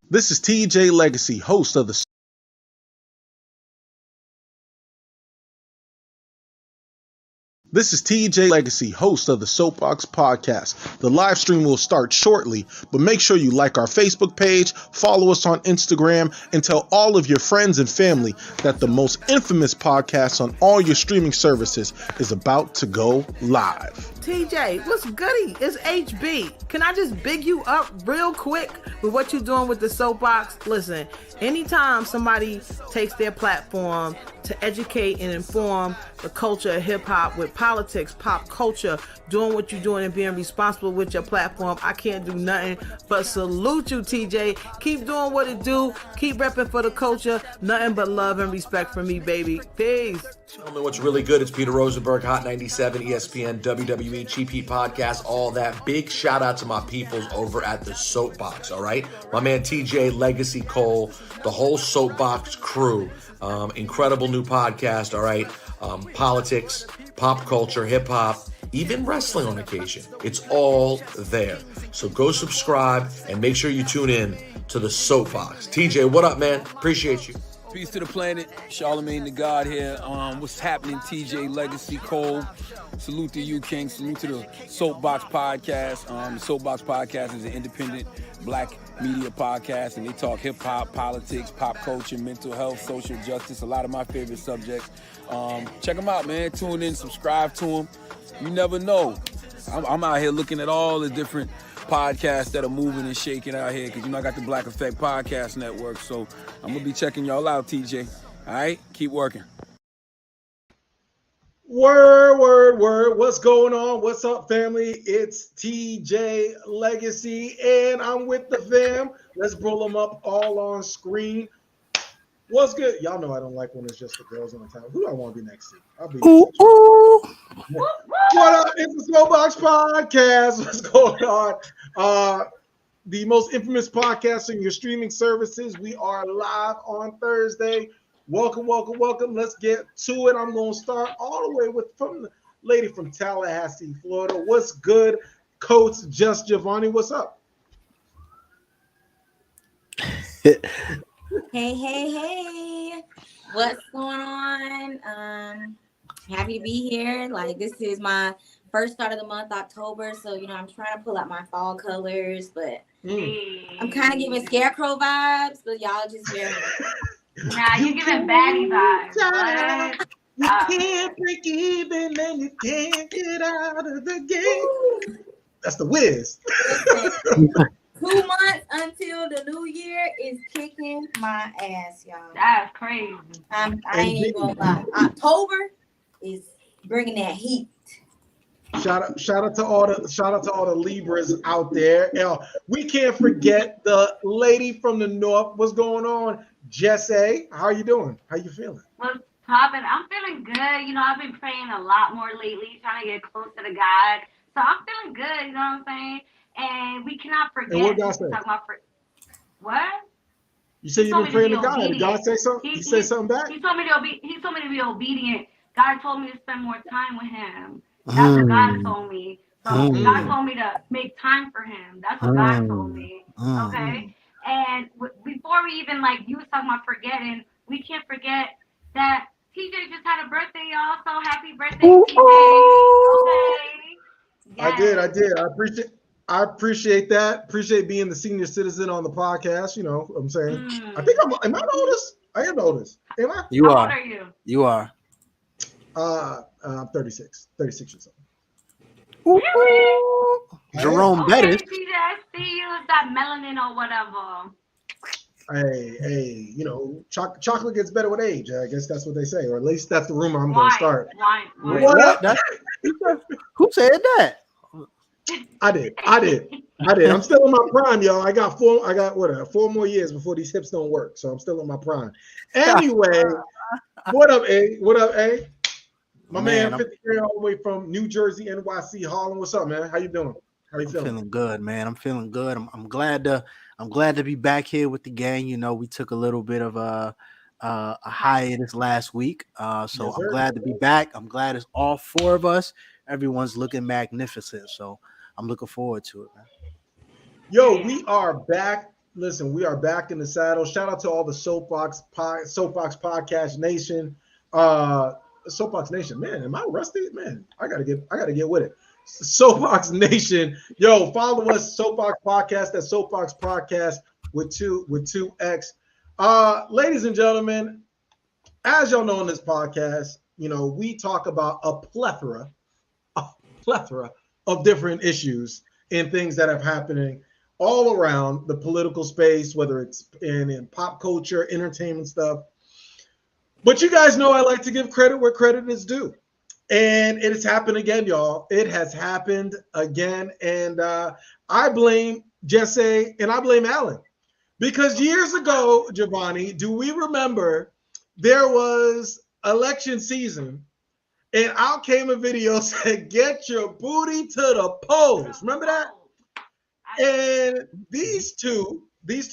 This is TJ Legacy, host of the This is TJ Legacy, host of the Soapboxx Podcast. The live stream will start shortly, but make sure you like our Facebook page, follow us on Instagram, and tell all of your friends and family that the most infamous podcast on all your streaming services is about to go live. TJ, what's goody? It's HB. Can I just big you up real quick with what you're doing with the Soapboxx? Listen, anytime somebody takes their platform to educate and inform the culture of hip-hop with politics, pop culture, doing what you're doing and being responsible with your platform, I can't do nothing but salute you, TJ. Keep doing what it do. Keep repping for the culture. Nothing but love and respect from me, baby. Peace. Gentlemen, what's really good? It's Peter Rosenberg, Hot 97, ESPN, WWE, Cheap Heat Podcast, all that. Big shout out to my peoples over at the Soapboxx, all right? My man TJ, Legacy Cole, the whole Soapboxx crew. Incredible new podcast, all right? Politics, pop culture, hip-hop, even wrestling on occasion. It's all there. So go subscribe and make sure you tune in to the Soapboxx. TJ, what up, man? Appreciate you. Peace to the planet. Charlemagne the God here. What's happening, TJ Legacy Cole? Salute to you, King. Salute to the Soapboxx Podcast. The Soapboxx Podcast is an independent black media podcast, and they talk hip-hop, politics, pop culture, mental health, social justice, a lot of my favorite subjects. Check them out, man. Tune in, subscribe to them. You never know. I'm out here looking at all the different podcasts that are moving and shaking out here, because, I got the Black Effect Podcast Network, so I'm going to be checking y'all out, TJ. All right? Keep working. Word. What's going on? What's up, family? It's TJ Legacy, and I'm with the fam. Let's roll them up all on screen. What's good? Y'all know I don't like when it's just the girls on the time. Who do I want to be next to? I'll be next to. What up? It's the Soapboxx Podcast. What's going on? The most infamous podcast on your streaming services. We are live on Thursday. Welcome. Let's get to it. I'm going to start all the way from the lady from Tallahassee, Florida. What's good, Coach Just Giovanni? What's up? Hey. What's going on? Happy to be here. This is my first start of the month, October. So, I'm trying to pull out my fall colors, but I'm kind of giving scarecrow vibes, but y'all just bear with me. Nah, you giving baddie vibes. You can't break even and you can't get out of the game. That's the Wiz. 2 months until the new year is kicking my ass, y'all. That's crazy. I ain't even gonna lie. October is bringing that heat. Shout out to all the Libras out there. We can't forget the lady from the north. What's going on, Jesse? How are you doing? How you feeling? What's poppin'? I'm feeling good. I've been praying a lot more lately, trying to get closer to God. So I'm feeling good. You know what I'm saying? And we cannot forget. And what God said? What? You said you've been praying to God. Did God say something? He said something back? He told me to be obedient. God told me to spend more time with Him. That's what God told me. So God told me to make time for Him. That's what God told me. Okay? And before we even, you was talking about forgetting, we can't forget that TJ just had a birthday, y'all. So happy birthday, TJ. Okay? Yes. I did. I appreciate that. Appreciate being the senior citizen on the podcast. You know what I'm saying? I think am I the oldest? I am the oldest. Am I? You How are. old are you? You are. I'm 36 years Really? old. Jerome Bettis. TJ, I see you. It's that melanin or whatever. Hey, chocolate gets better with age. I guess that's what they say, or at least that's the rumor I'm going to start. Why? What up? Who said that? I did. I'm still in my prime, y'all. I got 4 more years before these hips don't work, so I'm still in my prime. Anyway, what up, A? My man 53 all the way from New Jersey, NYC, Harlem. What's up, man? How you doing? How you feeling? Feeling good, man. I'm feeling good. I'm glad to be back here with the gang. We took a little bit of a hiatus last week, so I'm glad to be back. I'm glad it's all 4 of us. Everyone's looking magnificent, so I'm looking forward to it, man. Yo, we are back listen, we are back in the saddle. Shout out to all the Soapboxx Podcast Nation. Soapboxx Nation, man, am I rusty? Man, I gotta get with it. Soapboxx Nation, yo, follow us, Soapboxx Podcast. That's Soapboxx Podcast with two X. Ladies and gentlemen, as y'all know in this podcast, you know, we talk about a plethora of different issues and things that are happening all around the political space, whether it's in pop culture, entertainment stuff. But you guys know I like to give credit where credit is due. And it has happened again, y'all. It has happened again. And I blame Jesse and I blame Alan. Because years ago, Giovanni, do we remember there was election season and out came a video said, get your booty to the polls. Remember that? And these two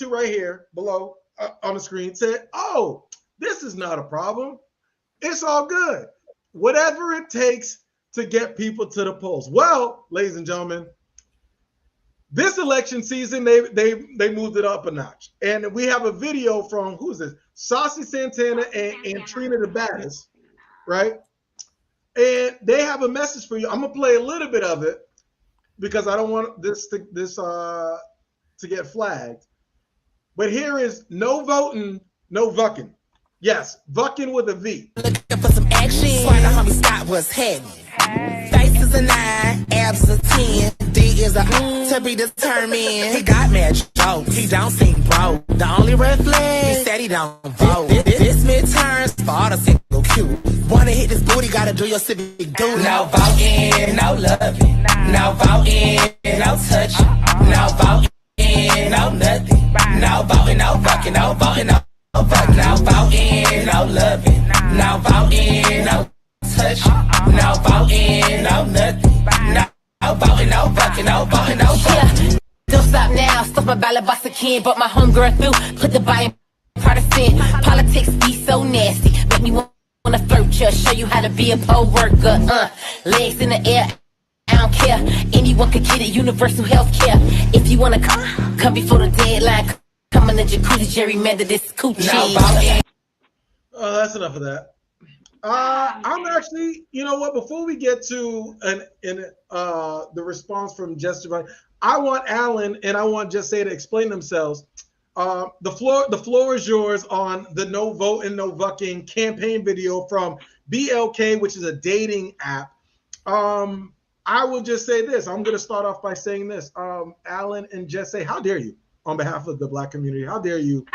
right here below on the screen said, oh, this is not a problem. It's all good. Whatever it takes to get people to the polls. Well, ladies and gentlemen, this election season, they moved it up a notch. And we have a video from, who's this? Saucy Santana and Trina the Baddest, right? And they have a message for you. I'm going to play a little bit of it because I don't want this to get flagged. But here is no voting, no vucking. Yes, vucking with a V. Looking for some action. Swear to homie Scott was heavy. Face is a 9, abs a 10. D is a to be determined. He got mad jokes. He don't seem broke. The only red flag, he said he don't vote. This midterms for all the single cute. Wanna hit this booty, gotta do your civic duty. No voting, no loving. No voting, no touching. No voting, no nothing. No voting, no fucking, no voting, no. No voting, no loving, no voting, no touch, no voting, no nothing, no voting, no fucking, no voting, no fucking. Don't stop now, stuff my ballot box again, but my homegirl through, put the body partisan. Politics be so nasty, make me wanna flirt you, show you how to be a poll worker, legs in the air. I don't care, anyone could get it, universal health care. If you wanna come before the deadline. Come in the jacuzzi, gerrymander this coochie. That's enough of that. I'm actually, you know what? Before we get to the response from Jesse, I want Alan and I want Jesse to explain themselves. The floor is yours on the no vote and no vucking campaign video from BLK, which is a dating app. I will just say this. I'm going to start off by saying this. Alan and Jesse, how dare you? On behalf of the Black community, how dare you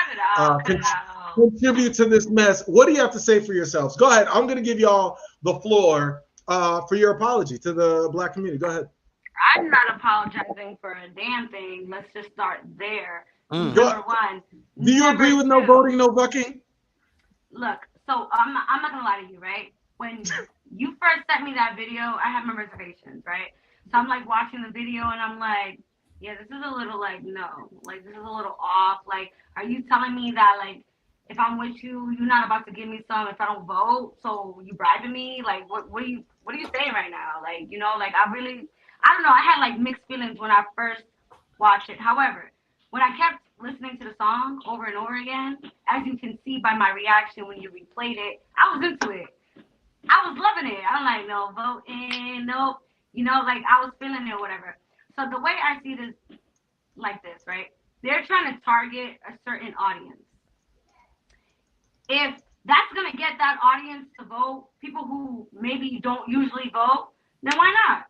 contribute to this mess? What do you have to say for yourselves? Go ahead. I'm going to give y'all the floor for your apology to the Black community. Go ahead. I'm not apologizing for a damn thing. Let's just start there. Number one. Do you agree with no voting, no bucking? Look, so I'm not going to lie to you, right? When you first sent me that video, I had my reservations, right? So I'm like watching the video and I'm like, yeah, this is a little like, no, like this is a little off. Like, are you telling me that like, if I'm with you, you're not about to give me some if I don't vote? So you bribing me? Like, what are you saying right now? Like, you know, like I don't know. I had like mixed feelings when I first watched it. However, when I kept listening to the song over and over again, as you can see by my reaction when you replayed it, I was into it. I was loving it. I'm like, no voting, nope. You know, like I was feeling it or whatever. So the way I see this, like this, right? They're trying to target a certain audience. If that's going to get that audience to vote, people who maybe don't usually vote, then why not?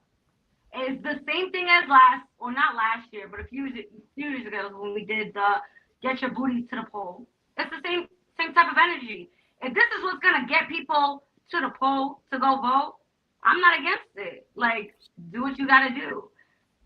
It's the same thing as not last year, but a few years ago when we did the get your booty to the poll. It's the same type of energy. If this is what's going to get people to the poll to go vote, I'm not against it. Like, do what you got to do.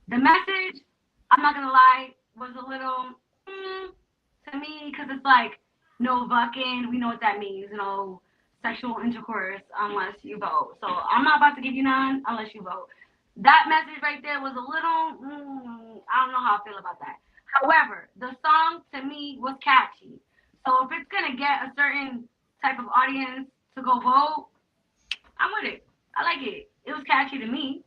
The message, I'm not going to lie, was a little to me because it's like, no bucking. We know what that means. No sexual intercourse unless you vote. So I'm not about to give you none unless you vote. That message right there was a little, I don't know how I feel about that. However, the song to me was catchy. So if it's going to get a certain type of audience to go vote, I'm with it. I like it. It was catchy to me.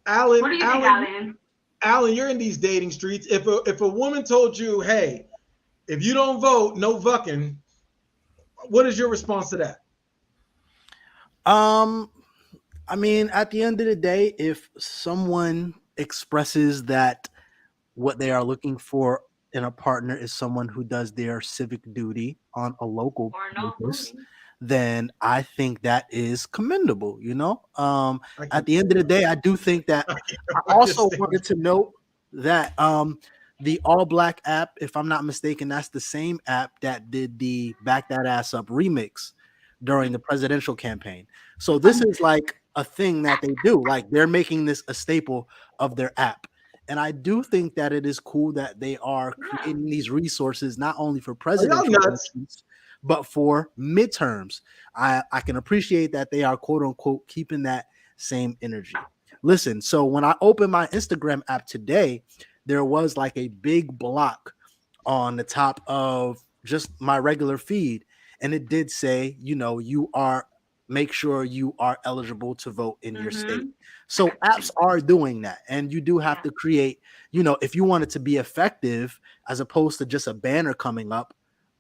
Alan, what do you think, Alan? Alan, you're in these dating streets. If a woman told you, hey, if you don't vote, no fucking, what is your response to that? I mean, at the end of the day, if someone expresses that what they are looking for in a partner is someone who does their civic duty on a local basis, then I think that is commendable, you know? At the end of the day, I do think that I also wanted to note that the All Black app, if I'm not mistaken, that's the same app that did the Back That Ass Up remix during the presidential campaign. So this is like a thing that they do. Like they're making this a staple of their app. And I do think that it is cool that they are creating these resources, not only for presidential elections, but for midterms. I can appreciate that they are, quote unquote, keeping that same energy. Listen, so when I opened my Instagram app today, there was like a big block on the top of just my regular feed. And it did say, you know, make sure you are eligible to vote in your state. So apps are doing that. And you do have to create, you know, if you want it to be effective, as opposed to just a banner coming up,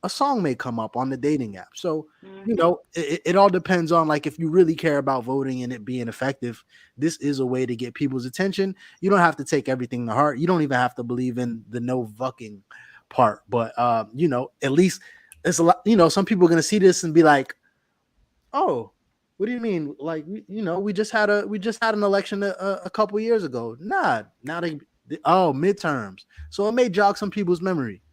a song may come up on the dating app. So, you know, it all depends on, like, if you really care about voting and it being effective, this is a way to get people's attention. You don't have to take everything to heart. You don't even have to believe in the no fucking part. But, you know, at least it's a lot, you know, some people are going to see this and be like, oh, what do you mean? Like, you know, we just had an election a couple years ago. Nah, now midterms. So it may jog some people's memory.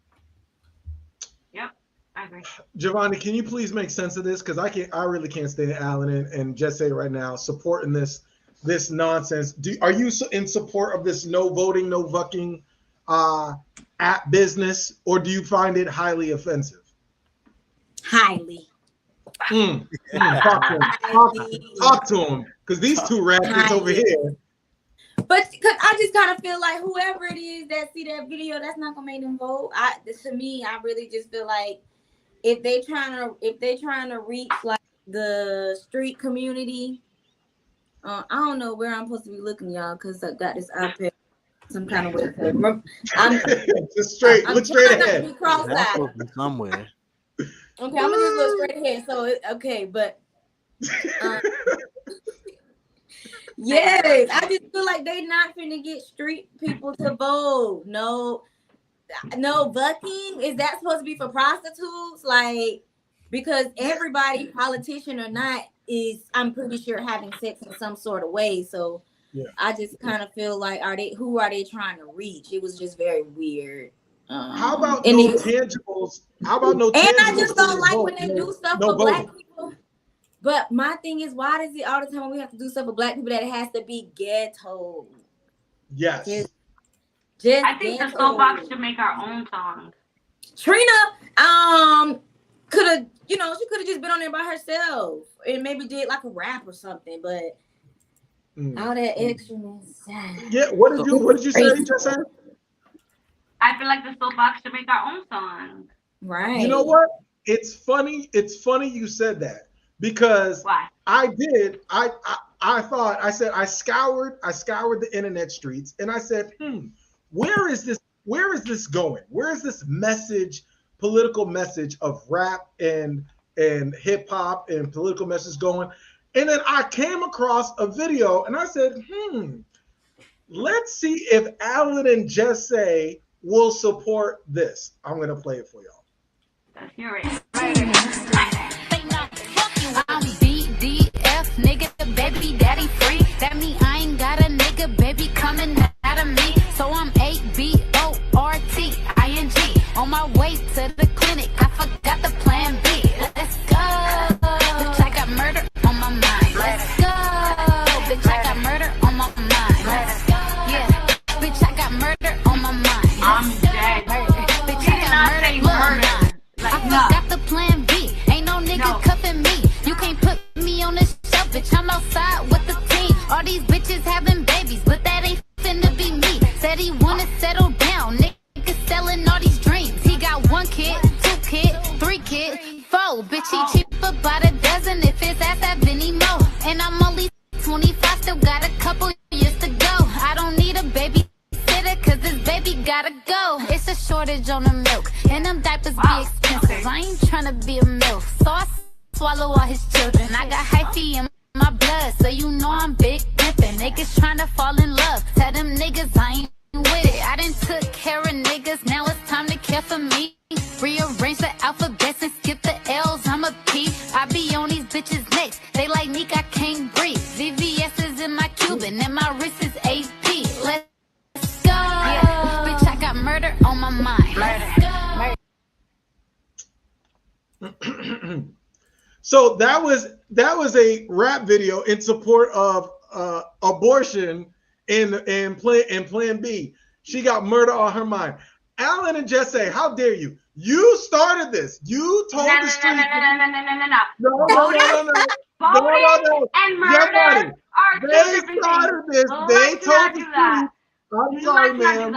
Yep, I agree. Giovanni, can you please make sense of this? Because I really can't stand Alan and just say right now supporting this nonsense. Are you in support of this no voting, no fucking app business, or do you find it highly offensive? Highly. Talk to him, because these two rappers over here. But because I just kind of feel like whoever it is that see that video, that's not gonna make them vote. To me, I really just feel like if they trying to reach like the street community, I don't know where I'm supposed to be looking, y'all, because I got this iPad some kind of way. Just straight, look straight ahead. Be cross-eyed. Somewhere. Okay, I'm gonna just look straight ahead. So okay, but yes, I just feel like they not finna get street people to vote. No bucking. Is that supposed to be for prostitutes? Like, because everybody, politician or not, is, I'm pretty sure, having sex in some sort of way. So I just kind of feel like, who are they trying to reach? It was just very weird. How about no tangibles? How about no tangibles? And I just don't like when they do stuff for black people. But my thing is, why does it all the time when we have to do stuff for black people that it has to be ghetto? Yes. Just I think the Soapboxx should make our own song. Trina, could have, she could have just been on there by herself and maybe did like a rap or something, but all that extraness. Yeah, what did you say, Justin? I feel like the Soapboxx should make our own song. Right. You know what? It's funny you said that, because I scoured the internet streets and I said, where is this going? Where is this message, political message of rap and hip hop and political message going? And then I came across a video and I said, let's see if Alan and Jesse will support this. I'm gonna play it for y'all. Let's hear it. I'm BDF, nigga, baby daddy free. That mean I ain't got a nigga, baby coming out of me. So I'm ABORTING. On my way to the clinic, I forgot the plan B. Let's go. Bitch, I got murder on my mind. Let's go. Bitch, I got murder on my mind. Let's go. Yeah. Bitch, I got murder on my mind. I'm dead. Bitch, I got murder on my mind. I got the plan B. Ain't no nigga cuffing me. You can't put me on this shelf, bitch. I'm outside with the team. All these bitches having babies, but that ain't finna be me. Said he wanna settle down. Nigga selling all these dreams. He got 1 kid, 2 kid, 3 kid, 4. Bitch, he cheaper by the dozen if his ass have any more. And I'm only 25, still got a couple years to go. I don't need a baby. baby gotta go. It's a shortage on the milk, and them diapers be expensive. I ain't tryna be a MILF, so I swallow all his children. I got hyphy in my blood, so you know I'm big pimpin'. Niggas tryna fall in love, tell them niggas I ain't with it. I done took care of niggas, now it's time to care for me. Rearrange the alphabets and skip the L's, I'm a P. I be on these bitches next, they like Meek, I can't breathe. VVS is in my Cuban, and my wrist is AP. Let's go. Yeah. Bitch, I got murder on my mind. Murder. So that was a rap video in support of abortion in Plan B. She got murder on her mind. Alan and Jesse, how dare you? You started this. You told the street. No. Voting and murder are two different things. They told the street. I'm sorry, ma'am.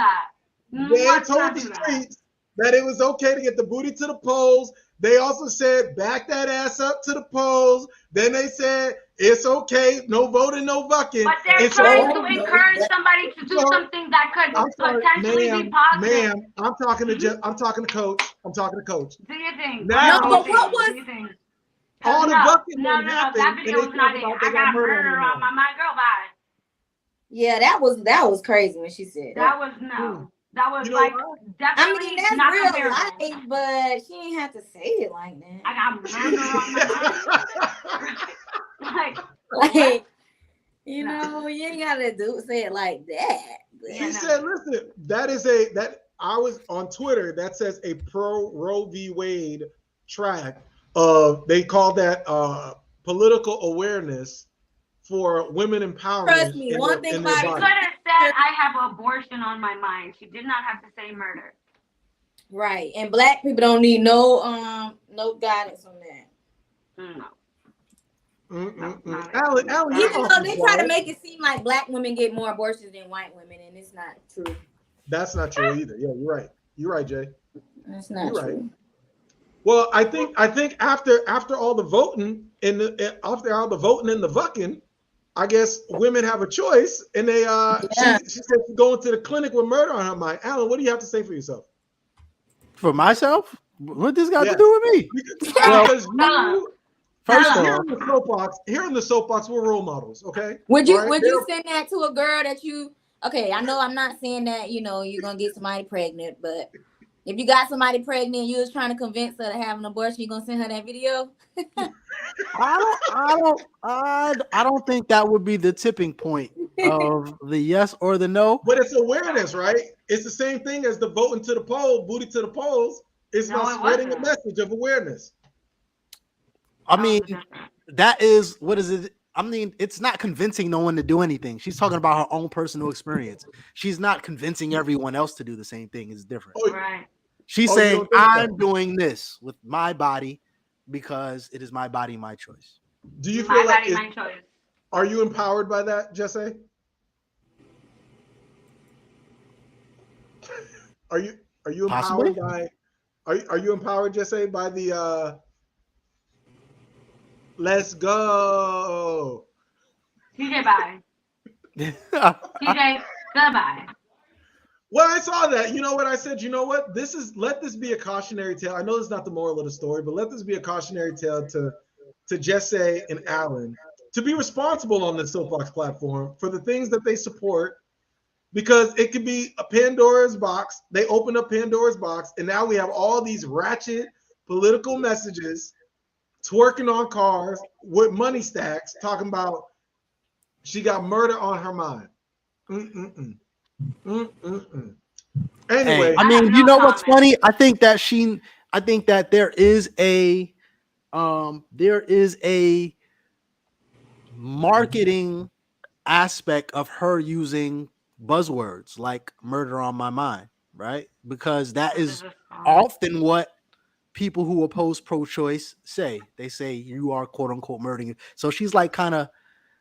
They told the streets that it was okay to get the booty to the polls. They also said back that ass up to the polls. Then they said it's okay, no voting, no bucking. But they're trying to encourage somebody to do something that could potentially be positive. Ma'am, I'm talking to Coach. Do you think? Now, no, but what was all the bucking? No, that video was not it. I got murder on my mind, girl. Bye. Yeah, that was crazy when she said that. Was no. That was definitely that's not real comparable. life, but she ain't have to say it like that. I got murder on my mind. like you know, you ain't gotta say it like that. She said, "Listen, I was on Twitter. That says a pro Roe v. Wade track. They call that political awareness for women empowerment." Trust me, one thing about she could have said, "I have abortion on my mind." She did not have to say murder. Right, and black people don't need no guidance on that. No. Alan, even though they try to make it seem like black women get more abortions than white women, and it's not true. That's not true either. Yeah, you're right. You're right, Jay. That's not true. Right. Well, I think after all the voting and the vucking, I guess women have a choice, and they she said she's going to the clinic with murder on her mind. Alan, what do you have to say for yourself? For myself? What this got to do with me? Because first of all, here in the soapbox, we're role models. Okay. Would you send that to a girl that you? Okay, I know I'm not saying that you're gonna get somebody pregnant, but if you got somebody pregnant, you was trying to convince her to have an abortion, you gonna send her that video? I don't think that would be the tipping point of the yes or the no. But it's awareness, right? It's the same thing as the voting to the poll, booty to the polls. It's about spreading a message of awareness. I mean, that is, what is it? I mean, it's not convincing no one to do anything. She's talking about her own personal experience. She's not convincing everyone else to do the same thing. It's different. Right. She's saying, I'm doing this with my body because it is my body, my choice. Do you feel like my choice? Are you empowered by that, Jesse? Are you empowered by? Are you empowered, Jesse, by the? Let's go. TJ, bye. TJ, goodbye. Well, I saw that. You know what I said? You know what? Let this be a cautionary tale. I know it's not the moral of the story, but let this be a cautionary tale to Jesse and Alan to be responsible on the Soapbox platform for the things that they support, because it could be a Pandora's box. They open up Pandora's box, and now we have all these ratchet political messages twerking on cars with money stacks, talking about she got murder on her mind. Anyway, I mean, you know what's funny? I think that there is a marketing aspect of her using buzzwords like murder on my mind, right? Because that is often what people who oppose pro-choice say. They say you are quote unquote murdering. So she's like kind of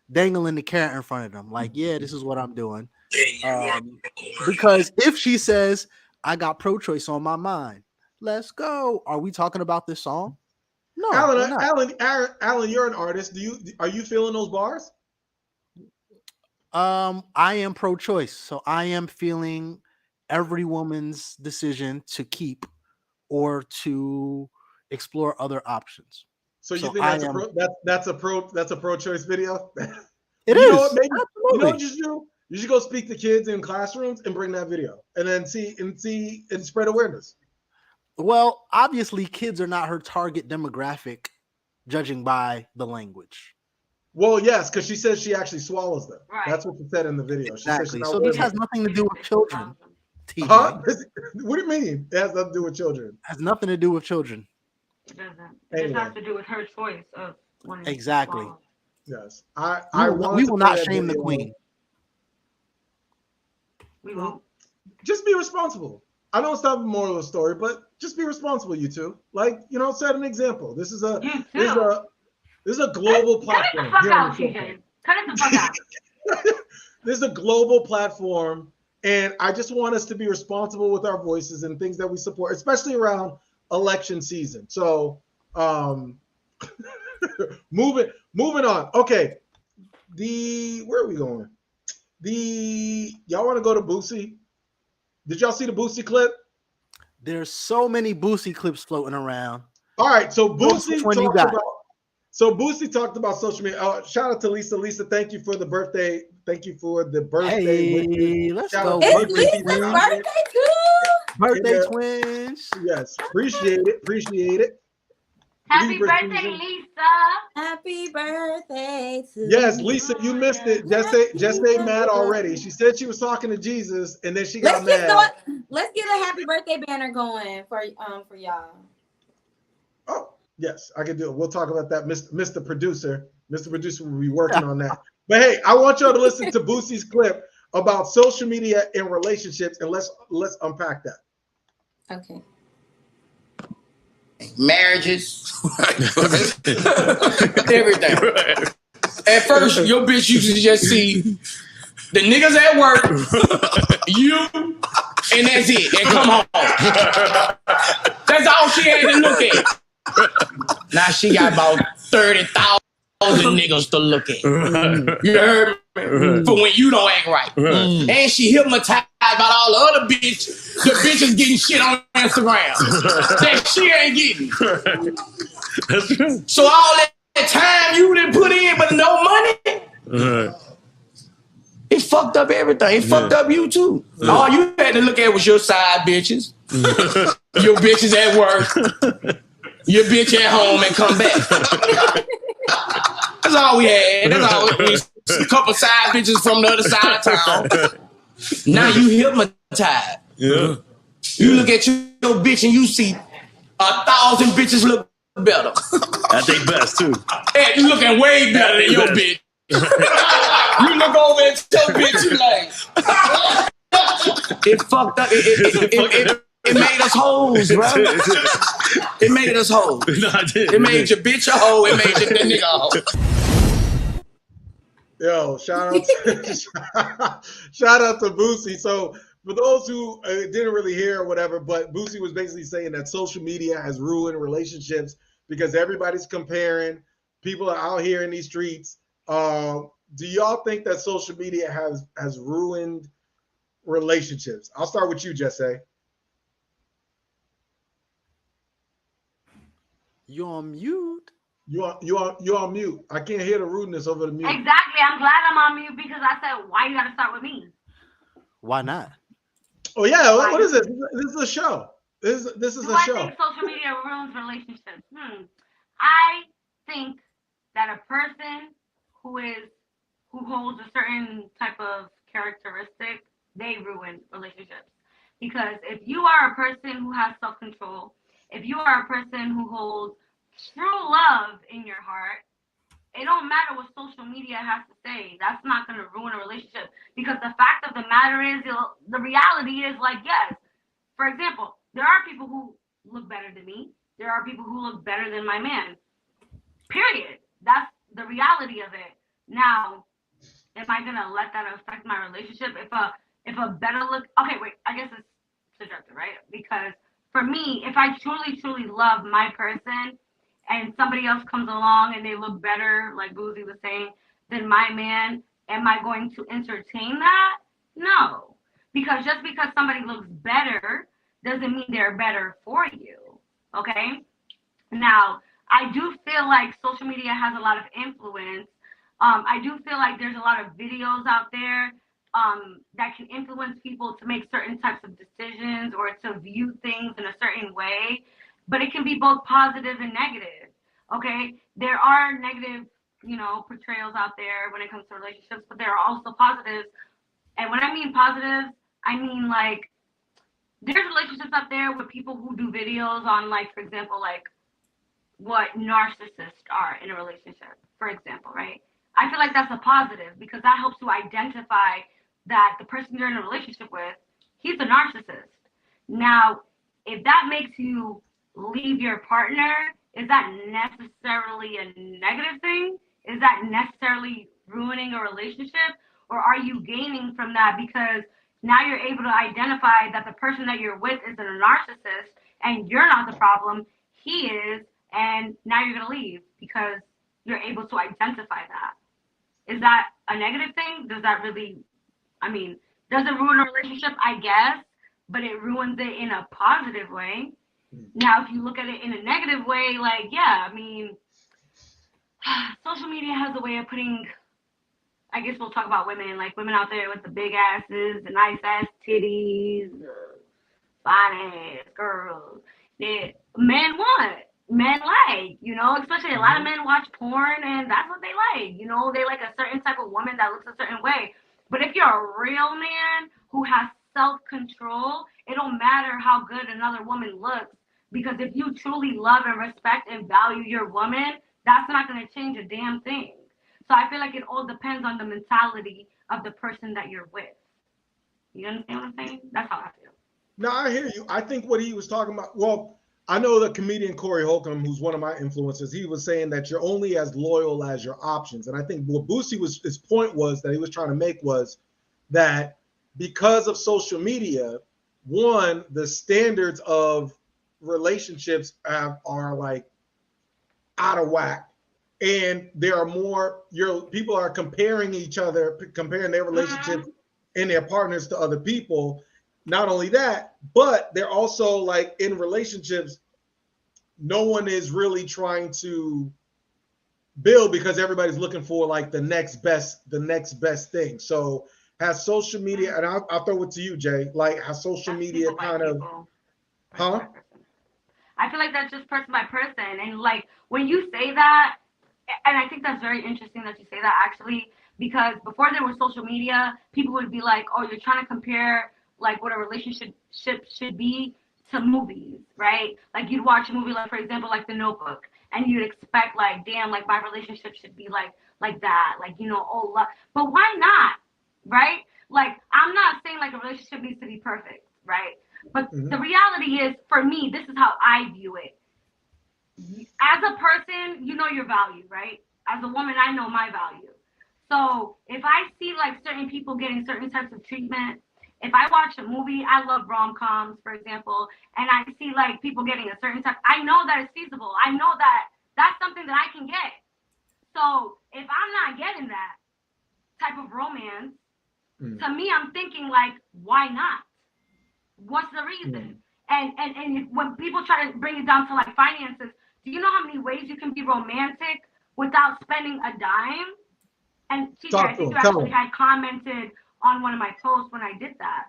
dangling the carrot in front of them, like, yeah, this is what I'm doing. Because if she says, I got pro-choice on my mind, let's go. Are we talking about this song? No. Alan, you're an artist. Are you feeling those bars? I am pro-choice, so I am feeling every woman's decision to keep or to explore other options. So you think that's a pro-choice video? It you is. Know what, maybe, Absolutely. You know what you should do? You should go speak to kids in classrooms and bring that video, and then see and spread awareness. Well, obviously, kids are not her target demographic, judging by the language. Well, yes, because she says she actually swallows them. Right. That's what she said in the video. Exactly. So this has nothing to do with children. TJ. Huh? What do you mean? It has nothing to do with children. It has nothing to do with children. It doesn't. It just has to do with her choice of wanting exactly. To yes. We will not shame the queen. We won't. Just be responsible. I know it's not the moral of the story, but just be responsible, you two. Like, set an example. This is a global platform. Cut it the fuck out, TJ. Cut it the fuck out. This is a global platform, and I just want us to be responsible with our voices and things that we support, especially around election season. So, moving on. Okay, where are we going? Y'all want to go to Boosie? Did y'all see the Boosie clip? There's so many Boosie clips floating around. All right, so Boosie talked about social media. Shout out to Lisa. Lisa, thank you for the birthday. Thank you for the birthday. Hey, let's go. It's Lisa's birthday too. Birthday twins. Yes, appreciate it. Happy birthday, Lisa. Happy birthday to Yes, Lisa, you missed it. Just say mad already. She said she was talking to Jesus, and then she got mad. Let's get a happy birthday banner going for y'all. Oh, yes, I can do it. We'll talk about that. Mr. Producer. Mr. Producer will be working on that. But hey, I want y'all to listen to Boosie's clip about social media and relationships, and let's unpack that. Okay. Marriages, everything. At first, your bitch used to just see the niggas at work, you, and that's it, and come home. That's all she had to look at. Now she got about 30,000 niggas to look at. You heard me? For when you don't act right. And she hypnotized about all the other the bitches getting shit on Instagram that she ain't getting. So all that time you didn't put in but no money, it fucked up everything. It fucked up you too. All you had to look at was your side bitches, your bitches at work, your bitch at home, and come back. That's all we had. That's all we had. A couple side bitches from the other side of town. Now you hypnotized. Yeah. You look at your bitch and you see 1,000 bitches look better. I think best too. And you looking way better than your bitch. You look over at your bitch, you like, it fucked up. It made us hoes, bro. It made us hoes. No, I did. It made your bitch a hoe. It made the nigga a hoe. Yo, shout out to Boosie. So for those who didn't really hear or whatever, but Boosie was basically saying that social media has ruined relationships because everybody's comparing. People are out here in these streets. Do y'all think that social media has ruined relationships? I'll start with you, Jesse. You're on mute. You're on mute. I can't hear the rudeness over the mute. Exactly. I'm glad I'm on mute because I said, why you got to start with me? Why not? Oh yeah. What is it? This is a show. This is a show. I think social media ruins relationships? I think that a person who holds a certain type of characteristic, they ruin relationships. Because if you are a person who has self-control, if you are a person who holds true love in your heart, it don't matter what social media has to say. That's not going to ruin a relationship. Because the fact of the matter is, the reality is like, yes. For example, there are people who look better than me. There are people who look better than my man. Period. That's the reality of it. Now, am I going to let that affect my relationship? If a better look, okay, wait, I guess it's subjective, right? Because for me, if I truly, truly love my person and somebody else comes along and they look better, like Boozy was saying, than my man, am I going to entertain that? No. because just because somebody looks better doesn't mean they're better for you. Okay? Now, I do feel like social media has a lot of influence. I do feel like there's a lot of videos out there that can influence people to make certain types of decisions or to view things in a certain way, but it can be both positive and negative. Okay? There are negative, portrayals out there when it comes to relationships, but there are also positives. And when I mean positives, I mean like there's relationships out there with people who do videos on, like, for example, like what narcissists are in a relationship, for example, right? I feel like that's a positive because that helps you identify that the person you're in a relationship with, he's a narcissist. Now, if that makes you leave your partner, is that necessarily a negative thing? Is that necessarily ruining a relationship? Or are you gaining from that because now you're able to identify that the person that you're with is a narcissist and you're not the problem, he is, and now you're going to leave because you're able to identify that. Is that a negative thing? Does that really, does it ruin a relationship? I guess, but it ruins it in a positive way. Now, if you look at it in a negative way, like, yeah, social media has a way of putting, I guess we'll talk about women, like women out there with the big asses, the nice ass titties, the fine ass girls. Men want. Men like, especially a lot of men watch porn and that's what they like. They like a certain type of woman that looks a certain way. But if you're a real man who has self-control, it don't matter how good another woman looks, because if you truly love and respect and value your woman, that's not going to change a damn thing. So I feel like it all depends on the mentality of the person that you're with. You understand what I'm saying? That's how I feel. No, I hear you. I think what he was talking about, well, I know the comedian Corey Holcomb, who's one of my influences, he was saying that you're only as loyal as your options. And I think what his point was that he was trying to make was that because of social media, one, the standards of relationships are like out of whack. And there are more, people are comparing their relationships and their partners to other people. Not only that, but they're also like in relationships, no one is really trying to build because everybody's looking for like the next best thing. So has social media, and I'll throw it to you, Jay, like has social media kind of, I feel like that's just person by person. And like when you say that, and I think that's very interesting that you say that actually, because before there was social media, people would be like, oh, you're trying to compare like what a relationship should be to movies, right? Like you'd watch a movie like, for example, like The Notebook, and you'd expect like, damn, like my relationship should be like that, like, oh, but why not, right? Like I'm not saying like a relationship needs to be perfect, right? But the reality is, for me, this is how I view it. As a person, you know your value, right? As a woman, I know my value. So if I see like certain people getting certain types of treatment, if I watch a movie, I love rom-coms, for example, and I see like people getting a certain type, I know that it's feasible. I know that that's something that I can get. So if I'm not getting that type of romance, to me, I'm thinking like, why not? What's the reason? And when people try to bring it down to like finances, do you know how many ways you can be romantic without spending a dime? And TJ, I think you actually had commented on one of my posts when I did that.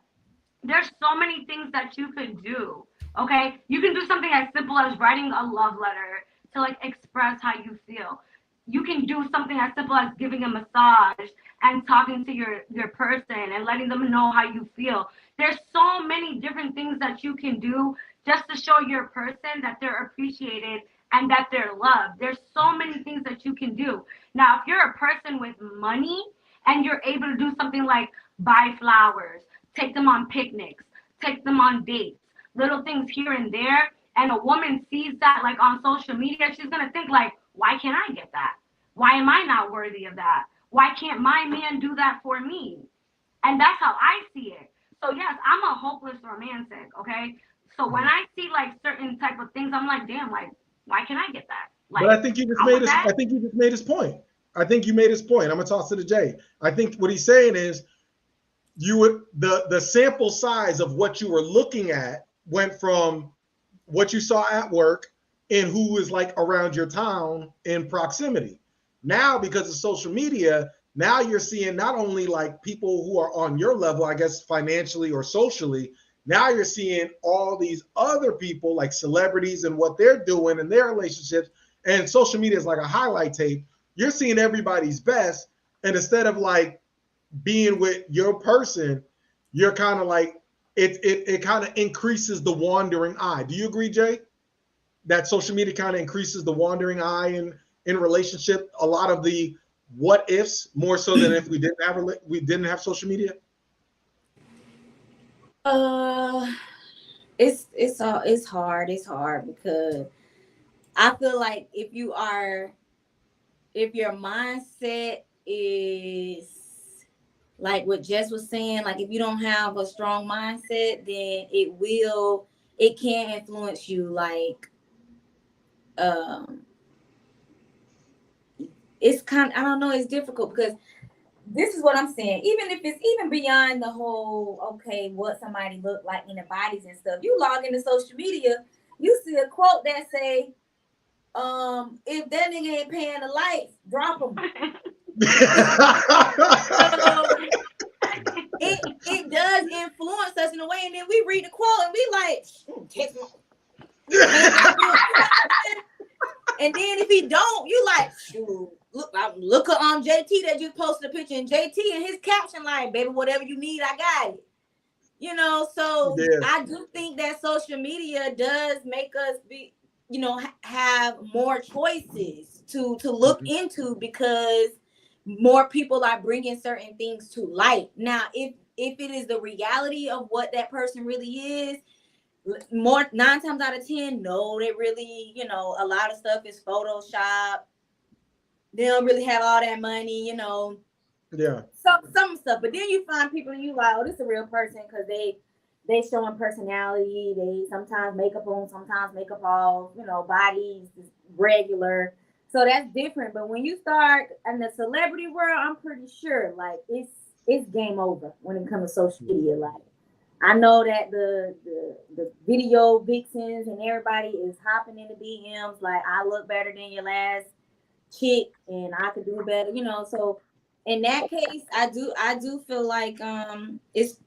There's so many things that you could do, okay? You can do something as simple as writing a love letter to like express how you feel. You can do something as simple as giving a massage and talking to your person and letting them know how you feel. There's so many different things that you can do just to show your person that they're appreciated and that they're loved. There's so many things that you can do. Now, if you're a person with money and you're able to do something like buy flowers, take them on picnics, take them on dates, little things here and there, and a woman sees that like on social media, she's going to think like, why can't I get that? Why am I not worthy of that? Why can't my man do that for me? And that's how I see it. So yes, I'm a hopeless romantic, okay? So when I see like certain type of things, I'm like, damn, like, why can't I get that? Like, but I think you just made his point. I think you made his point. I'm gonna toss it to Jay. I think what he's saying is you would the sample size of what you were looking at went from what you saw at work and who is like around your town in proximity. Now, because of social media, now you're seeing not only like people who are on your level, I guess financially or socially, now you're seeing all these other people like celebrities and what they're doing in their relationships. And social media is like a highlight tape. You're seeing everybody's best. And instead of like being with your person, you're kind of like, it kind of increases the wandering eye. Do you agree, Jay? That social media kind of increases the wandering eye in relationship, a lot of the what ifs more so than if we didn't have social media. It's hard because I feel like if your mindset is like what Jess was saying, like if you don't have a strong mindset, then it can influence you. Like it's kind, I don't know, it's difficult because this is what I'm saying. Even if it's even beyond the whole, okay, what somebody look like in the bodies and stuff, you log into social media, you see a quote that say, if that nigga ain't paying the lights, drop him. It does influence us in a way, and then we read the quote and we like, text him. And then if he don't, you like, shoot, look at JT that just posted a picture, and JT and his caption like, baby, whatever you need, I got it. You know, so yeah. I do think that social media does make us be, you know, have more choices to look into because more people are bringing certain things to light. Now, if it is the reality of what that person really is, more 9 times out of 10, no, they really, you know, a lot of stuff is Photoshop. They don't really have all that money, you know. Yeah. Some stuff, but then you find people and you like, oh, this is a real person because they showing personality. They sometimes makeup on, sometimes makeup off. You know, bodies regular. So that's different. But when you start in the celebrity world, I'm pretty sure like it's game over when it comes to social media. Like I know that the video vixens and everybody is hopping into DMs like I look better than your last chick and I could do better, you know. So in that case, I do feel like it's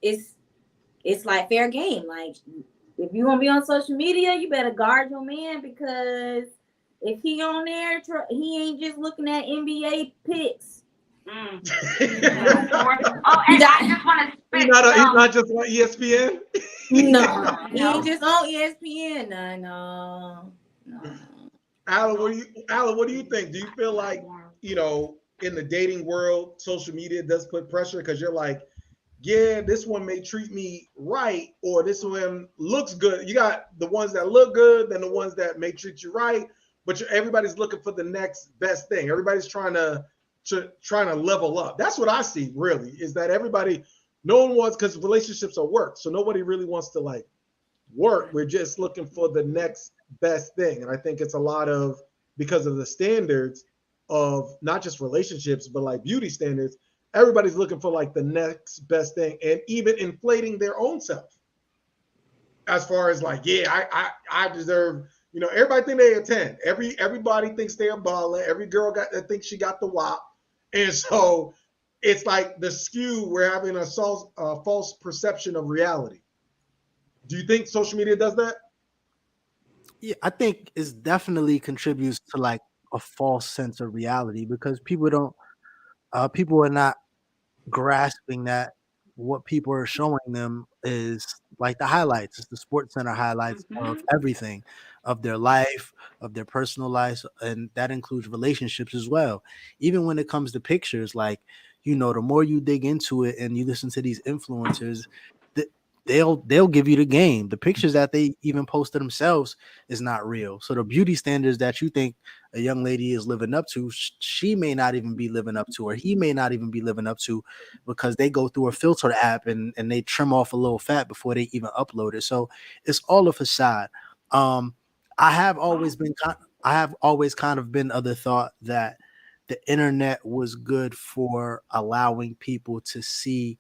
like fair game. Like if you want to be on social media, you better guard your man because if he on there, he ain't just looking at NBA pics. Oh, and I just want to spit. He's not just on ESPN. No, he ain't just on ESPN. No. Alan, what do you think? Do you feel like, you know, in the dating world, social media does put pressure because you're like, yeah, this one may treat me right, or this one looks good. You got the ones that look good, then the ones that may treat you right, but everybody's looking for the next best thing. Everybody's trying to level up. That's what I see, really, is that no one wants, because relationships are work, so nobody really wants to like work. We're just looking for the next best thing, and I think it's a lot of because of the standards of not just relationships, but like beauty standards. Everybody's looking for like the next best thing, and even inflating their own self. As far as like, yeah, I deserve. You know, everybody think they a 10. Everybody thinks they're a baller. Every girl thinks she got the WAP, and so it's like the skew. We're having a false perception of reality. Do you think social media does that? Yeah, I think it definitely contributes to like a false sense of reality because people are not grasping that what people are showing them is like the highlights. It's the Sports Center highlights of everything, of their life, of their personal lives, and that includes relationships as well. Even when it comes to pictures, like, you know, the more you dig into it and you listen to these influencers, they'll give you the game. The pictures that they even post to themselves is not real. So the beauty standards that you think a young lady is living up to, she may not even be living up to, or he may not even be living up to, because they go through a filter app and they trim off a little fat before they even upload it. So it's all a facade. I have always kind of been of the thought that the internet was good for allowing people to see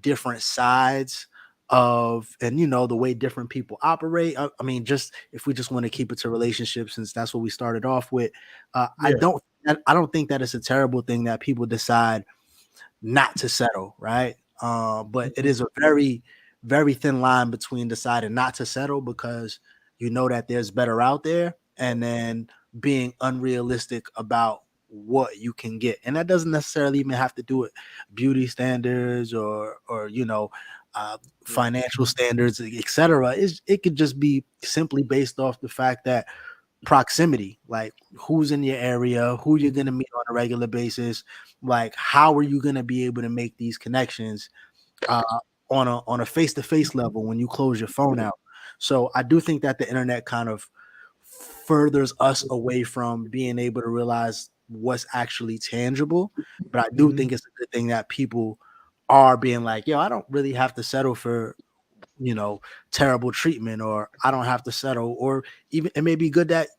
different sides of, and the way different people operate. I mean, just if we just want to keep it to relationships, since that's what we started off with, I don't think that it's a terrible thing that people decide not to settle, right? But it is a very, very thin line between deciding not to settle because that there's better out there, and then being unrealistic about what you can get. And that doesn't necessarily even have to do with beauty standards or financial standards, etc. It could just be simply based off the fact that proximity, like who's in your area, who you're going to meet on a regular basis, like how are you going to be able to make these connections on a face-to-face level when you close your phone out. So I do think that the internet kind of furthers us away from being able to realize what's actually tangible. But I do think it's a good thing that people are being like, yo, I don't really have to settle for, terrible treatment, or I don't have to settle, or even it may be good that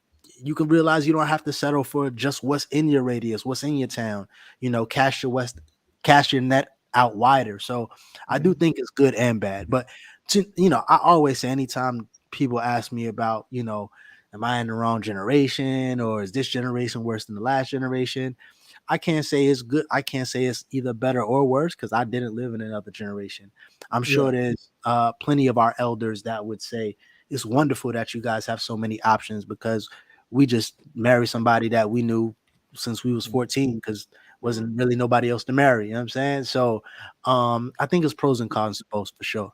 you can realize you don't have to settle for just what's in your radius, what's in your town, cast your net out wider. So I do think it's good and bad. But I always say, anytime people ask me about, am I in the wrong generation, or is this generation worse than the last generation? I can't say it's good. I can't say it's either better or worse because I didn't live in another generation. I'm sure there's plenty of our elders that would say it's wonderful that you guys have so many options, because we just married somebody that we knew since we was 14 because wasn't really nobody else to marry. You know what I'm saying? So I think it's pros and cons to both for sure.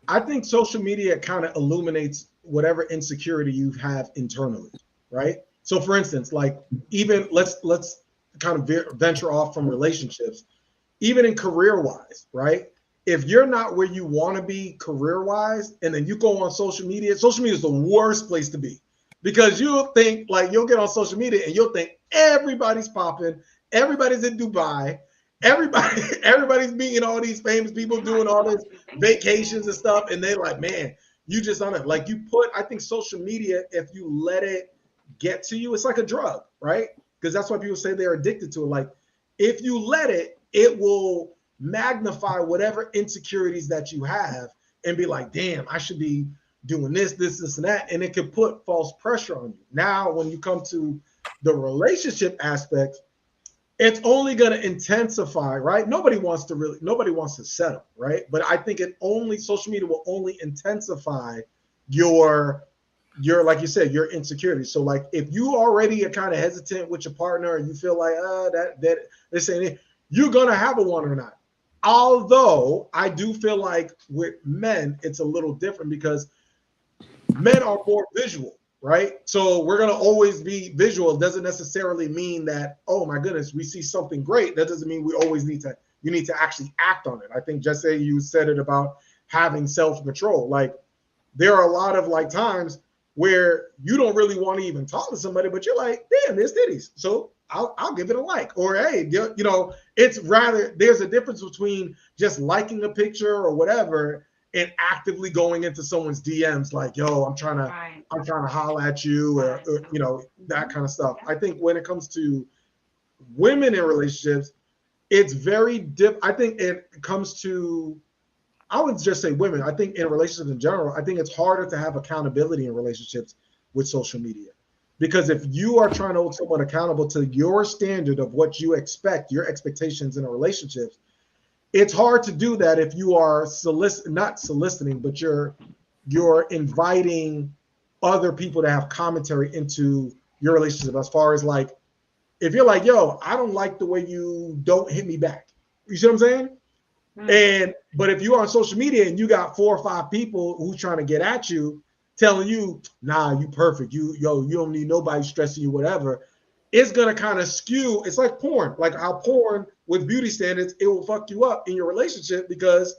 I think social media kind of illuminates whatever insecurity you have internally, right? So for instance, like even let's kind of venture off from relationships, even in career-wise, right? If you're not where you want to be career-wise, and then you go on social media is the worst place to be, because you'll think, like, you'll get on social media and you'll think everybody's popping, everybody's in Dubai, everybody's meeting all these famous people doing all this vacations and stuff, and they're like, man, you just on it. Like I think social media, if you let it get to you, it's like a drug, right? Because that's why people say they're addicted to it. Like, if you let it, it will magnify whatever insecurities that you have and be like, damn, I should be doing this, and that. And it can put false pressure on you. Now, when you come to the relationship aspect, it's only going to intensify, right? Nobody wants to settle, right? But I think social media will only intensify your like you said, your insecurity. So like if you already are kind of hesitant with your partner and you feel like that this ain't it, you're gonna have a one or not. Although I do feel like with men it's a little different because men are more visual, right? So we're gonna always be visual. It doesn't necessarily mean that, oh my goodness, we see something great. That doesn't mean we always need to actually act on it. I think just say you said it about having self-control. Like there are a lot of like times where you don't really want to even talk to somebody, but you're like, damn, there's titties. So I'll give it a like. Or, hey, it's rather, there's a difference between just liking a picture or whatever and actively going into someone's DMs like, yo, I'm trying to holler at you or that kind of stuff. I think when it comes to women in relationships, it's very I think it comes to, I would just say women. I think in relationships in general, I think it's harder to have accountability in relationships with social media. Because if you are trying to hold someone accountable to your standard of what you expect, your expectations in a relationship, it's hard to do that if you are not soliciting, but you're inviting other people to have commentary into your relationship. As far as like, if you're like, yo, I don't like the way you don't hit me back. You see what I'm saying? But if you're on social media and you got 4 or 5 people who's trying to get at you, telling you, nah, you perfect, you don't need nobody stressing you, whatever, it's gonna kind of skew. It's like porn, like how porn with beauty standards, it will fuck you up in your relationship because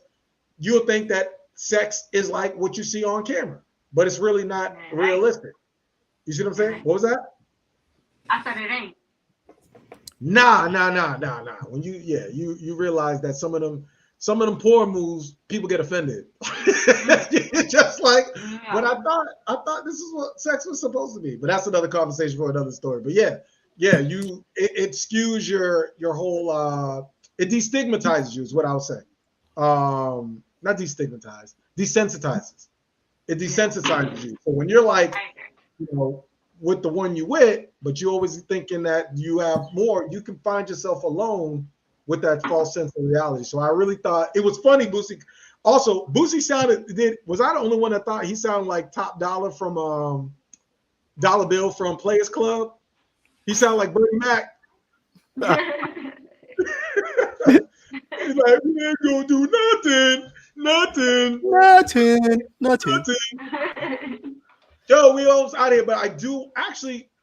you'll think that sex is like what you see on camera, but it's really not realistic. You see what I'm saying? What was that? I said it ain't. Nah. When you realize that some of them porn moves, people get offended. Just like, but I thought this is what sex was supposed to be. But that's another conversation for another story. But it skews your whole it destigmatizes you is what I would say. not destigmatized, desensitizes. It desensitizes you. So when you're like, with the one you with, but you're always thinking that you have more, you can find yourself alone with that false sense of reality. So I really thought it was funny, Boosie. Also, Boosie was I the only one that thought he sounded like Top Dollar from Dollar Bill from Players Club? He sounded like Bernie Mac. He's like, we ain't gonna do nothing. Yo, we almost out of here, but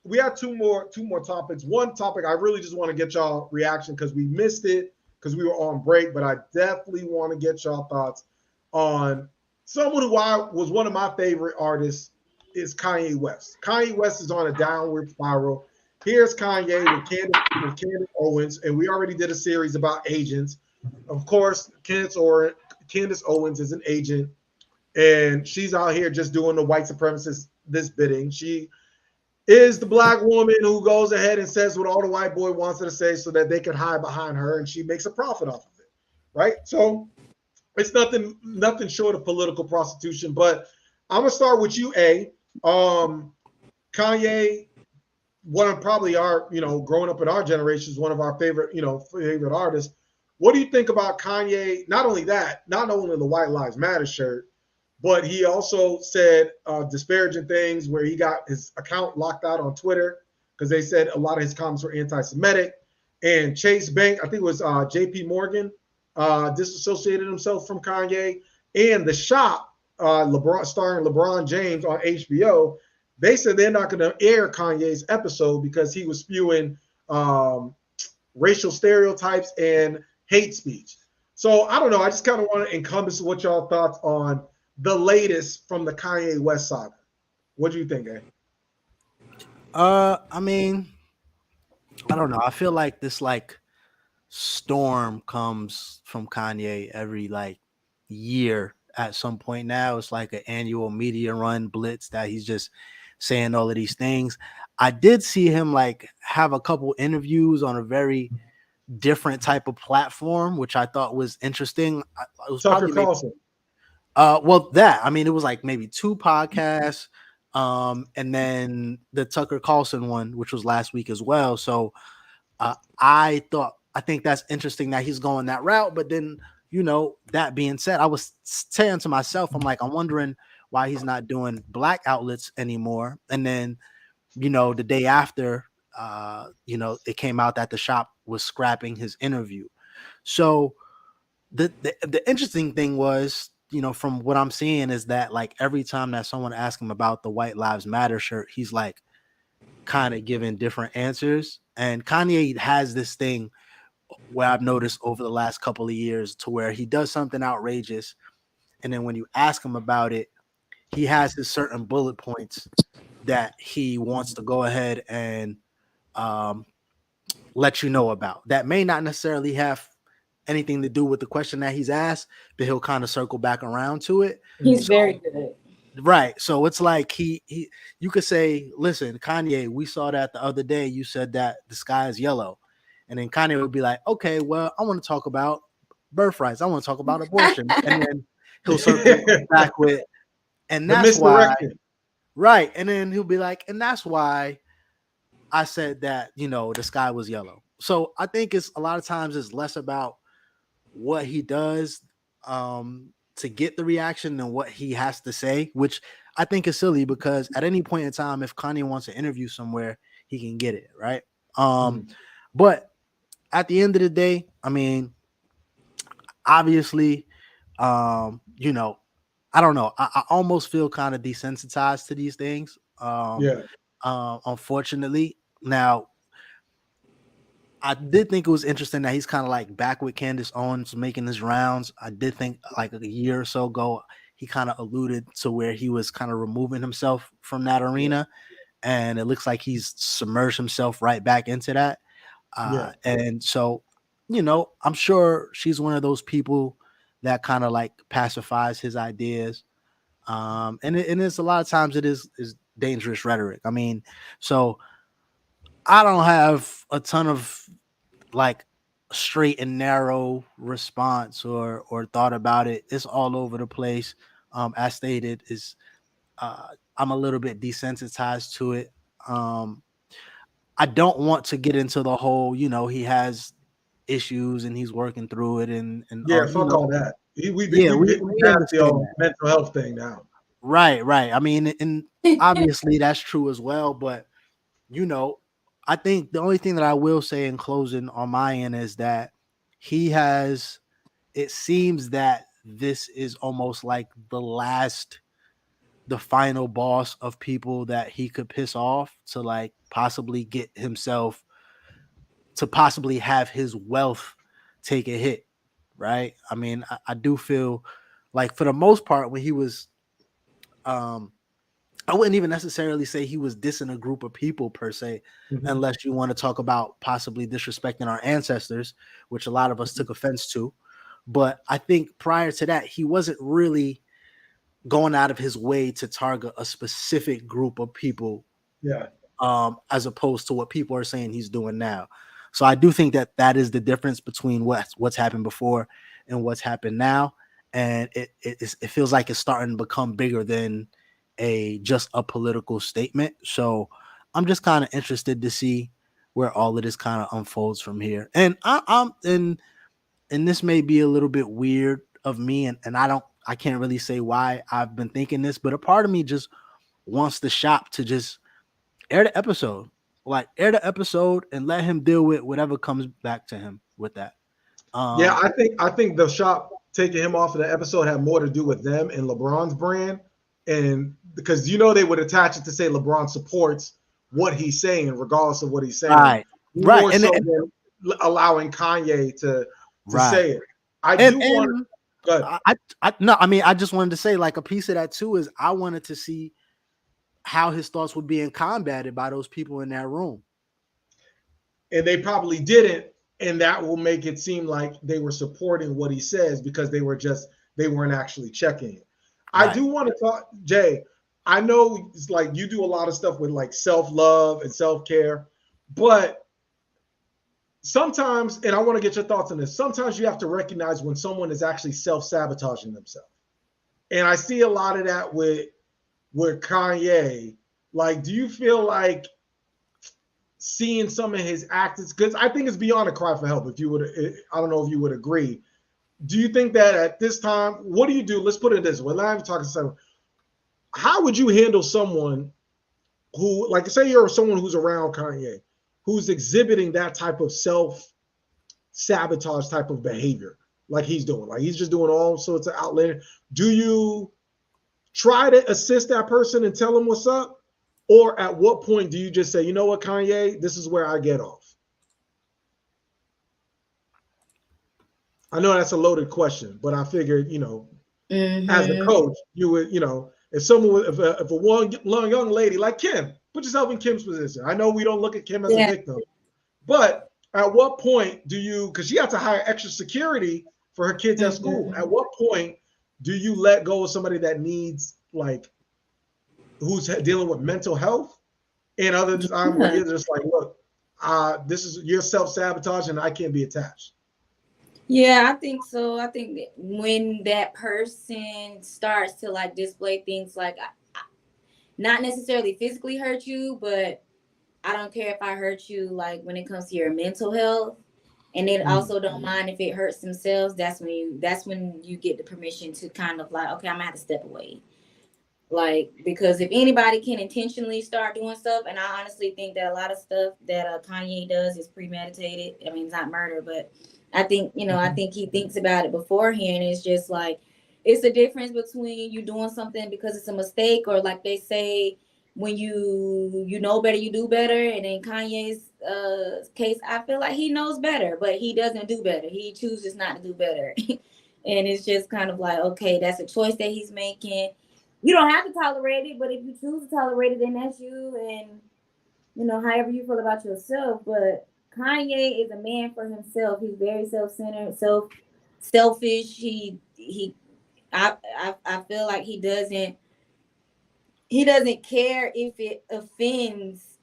we have two more topics. One topic I really just want to get y'all reaction because we missed it because we were on break, but I definitely want to get y'all thoughts on someone who was one of my favorite artists is Kanye West. Kanye West is on a downward spiral. Here's Kanye with Candace Owens, and we already did a series about agents. Of course, Candace Owens is an agent, and she's out here just doing the white supremacist bidding. She is the black woman who goes ahead and says what all the white boy wants her to say so that they can hide behind her, and she makes a profit off of it, right? So it's nothing short of political prostitution. But I'm gonna start with you, A. Kanye, one of probably our, growing up in our generation, is one of our favorite artists. What do you think about Kanye? Not only the White Lives Matter shirt, but he also said disparaging things where he got his account locked out on Twitter because they said a lot of his comments were anti-Semitic. And Chase Bank, I think it was J.P. Morgan, disassociated himself from Kanye. And The Shop, starring LeBron James on HBO, they said they're not going to air Kanye's episode because he was spewing racial stereotypes and hate speech. So I don't know. I just kind of want to encompass what y'all thoughts on the latest from the Kanye West saga. What do you think, eh? I mean, I don't know. I feel like this storm comes from Kanye every year at some point now. It's like an annual media run blitz that he's just saying all of these things. I did see him have a couple interviews on a very different type of platform, which I thought was interesting. It was Tucker Carlson. It was maybe two podcasts, and then the Tucker Carlson one, which was last week as well. So I think that's interesting that he's going that route. But then, that being said, I was saying to myself, I'm wondering why he's not doing black outlets anymore. And then, the day after, it came out that The Shop was scrapping his interview. So the interesting thing was, from what I'm seeing is that every time that someone asks him about the White Lives Matter shirt, he's kind of giving different answers. And Kanye has this thing where I've noticed over the last couple of years to where he does something outrageous. And then when you ask him about it, he has his certain bullet points that he wants to go ahead and let you know about. That may not necessarily have anything to do with the question that he's asked, but he'll kind of circle back around to it. He's very good. Right. So it's you could say, listen, Kanye, we saw that the other day. You said that the sky is yellow. And then Kanye would be like, okay, well, I want to talk about birth rights. I want to talk about abortion. And then he'll circle back with, and that's why. Right. And then he'll be like, and that's why I said that, the sky was yellow. So I think it's a lot of times it's less about what he does to get the reaction than what he has to say, which I think is silly because at any point in time, if Kanye wants to interview somewhere, he can get it. Right. But at the end of the day, obviously, I don't know. I almost feel kind of desensitized to these things. Unfortunately. Now, I did think it was interesting that he's kind of back with Candace Owens making his rounds. I did think a year or so ago, he kind of alluded to where he was kind of removing himself from that arena. And it looks like he's submerged himself right back into that. And so, I'm sure she's one of those people that kind of pacifies his ideas. And it's a lot of times it is dangerous rhetoric. So I don't have a ton of straight and narrow response or thought about it. It's all over the place. As stated, is I'm a little bit desensitized to it. I don't want to get into the whole, he has issues and he's working through it and yeah, fuck all that. We understand the mental health thing now. Right. I mean, and obviously that's true as well, but I think the only thing that I will say in closing on my end is that it seems that this is almost like the final boss of people that he could piss off to like possibly get himself to possibly have his wealth take a hit. Right. I mean, I do feel like for the most part when he was, I wouldn't even necessarily say he was dissing a group of people per se, unless you want to talk about possibly disrespecting our ancestors, which a lot of us took offense to. But I think prior to that, he wasn't really going out of his way to target a specific group of people. Yeah. As opposed to what people are saying he's doing now. So I do think that is the difference between what's happened before and what's happened now. And it feels like it's starting to become bigger than just a political statement. So I'm just kind of interested to see where all of this kind of unfolds from here. And and this may be a little bit weird of me, and I can't really say why I've been thinking this, but a part of me just wants the shop to just air the episode and let him deal with whatever comes back to him with that. Yeah, I think the shop taking him off of the episode had more to do with them and LeBron's brand. And because they would attach it to say LeBron supports what he's saying, regardless of what he's saying. Right. More so than allowing Kanye to say it. I just wanted to say, like, a piece of that too is I wanted to see how his thoughts were being combated by those people in that room. And they probably didn't, and that will make it seem like they were supporting what he says because they weren't actually checking it. Right. I do want to talk, Jay. I know it's like you do a lot of stuff with like self-love and self-care, but sometimes, and I want to get your thoughts on this, sometimes you have to recognize when someone is actually self-sabotaging themselves. And I see a lot of that with Kanye. Like, do you feel like seeing some of his acts, because I think it's beyond a cry for help, I don't know if you would agree. Do you think that at this time, what do you do? Let's put it this way. I'm talking to someone. How would you handle someone who, like, say you're someone who's around Kanye, who's exhibiting that type of self-sabotage type of behavior, like he's doing? Like, he's just doing all sorts of outlandish. Do you try to assist that person and tell them what's up? Or at what point do you just say, you know what, Kanye, this is where I get off? I know that's a loaded question, but I figured, as a coach, you would, if someone, if a young lady like Kim, put yourself in Kim's position. I know we don't look at Kim as a victim, but at what point do you, because she has to hire extra security for her kids at school. At what point do you let go of somebody that needs, like, who's dealing with mental health, and other times where you're just like, look, this is your self-sabotage and I can't be attached? Yeah, I think so. I think that when that person starts to like display things like, not necessarily physically hurt you, but I don't care if I hurt you, like when it comes to your mental health, and they also don't mind if it hurts themselves, that's when you get the permission to kind of like, okay, I'm gonna have to step away. Like, because if anybody can intentionally start doing stuff, and I honestly think that a lot of stuff that Kanye does is premeditated. I mean, it's not murder, but I think, I think he thinks about it beforehand. It's just like, it's a difference between you doing something because it's a mistake, or like they say, when you know better, you do better. And in Kanye's case, I feel like he knows better, but he doesn't do better. He chooses not to do better. And it's just kind of like, okay, that's a choice that he's making. You don't have to tolerate it, but if you choose to tolerate it, then that's you. And, however you feel about yourself. But Kanye is a man for himself. He's very self-centered, selfish. I feel like he doesn't care if it offends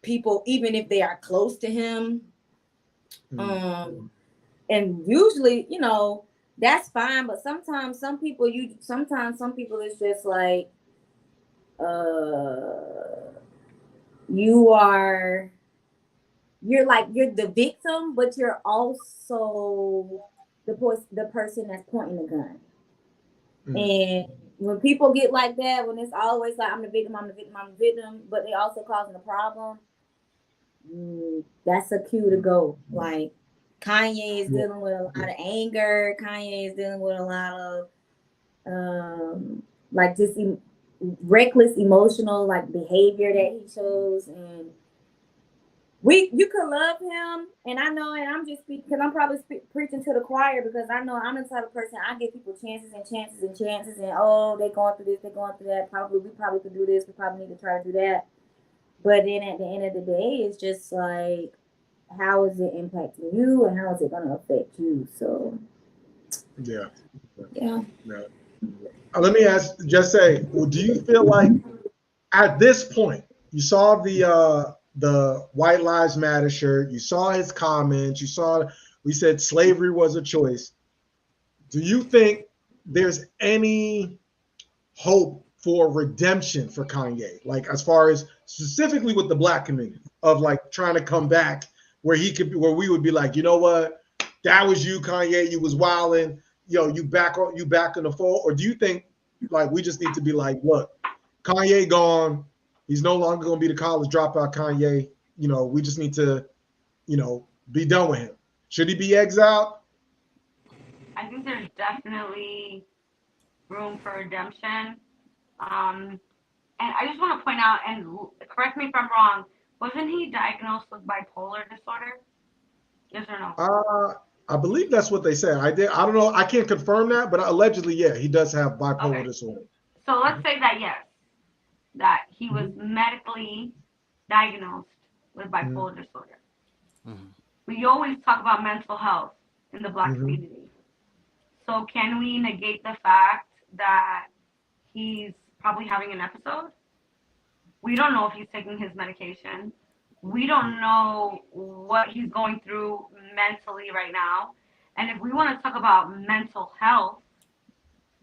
people, even if they are close to him. And usually, you know, that's fine, but sometimes some people it's just like you're the victim, but you're also the person that's pointing the gun. And when people get like that, when it's always like I'm the victim, but they also causing a problem, that's a cue to go. Like Kanye is dealing with a lot of anger. Kanye is dealing with a lot of like just reckless emotional like behavior that he shows, and you could love him, and I know, and I'm just speaking because I'm probably preaching to the choir, because I know I'm the type of person, I give people chances and chances and chances, and they're going through this, they're going through that. We probably could do this. We probably need to try to do that. But then at the end of the day, it's just like, how is it impacting you, and how is it going to affect you? So, yeah. Let me ask, just say, well, do you feel like at this point, you saw the White Lives Matter shirt, you saw his comments, we said slavery was a choice. Do you think there's any hope for redemption for Kanye? Like, as far as specifically with the Black community, of like trying to come back where we would be like, you know what, that was you, Kanye, you was wilding, you back in the fold? Or do you think like we just need to be like, look, Kanye gone, he's no longer going to be the college dropout Kanye, we just need to, be done with him? Should he be exiled? I think there's definitely room for redemption. And I just want to point out, and correct me if I'm wrong, wasn't he diagnosed with bipolar disorder? Yes or no? I believe that's what they said. I don't know. I can't confirm that, but allegedly, yeah, he does have bipolar disorder. So let's say that, yes, that he was medically diagnosed with bipolar disorder. We always talk about mental health in the Black community. So can we negate the fact that he's probably having an episode? We don't know if he's taking his medication. We don't know what he's going through mentally right now. And if we want to talk about mental health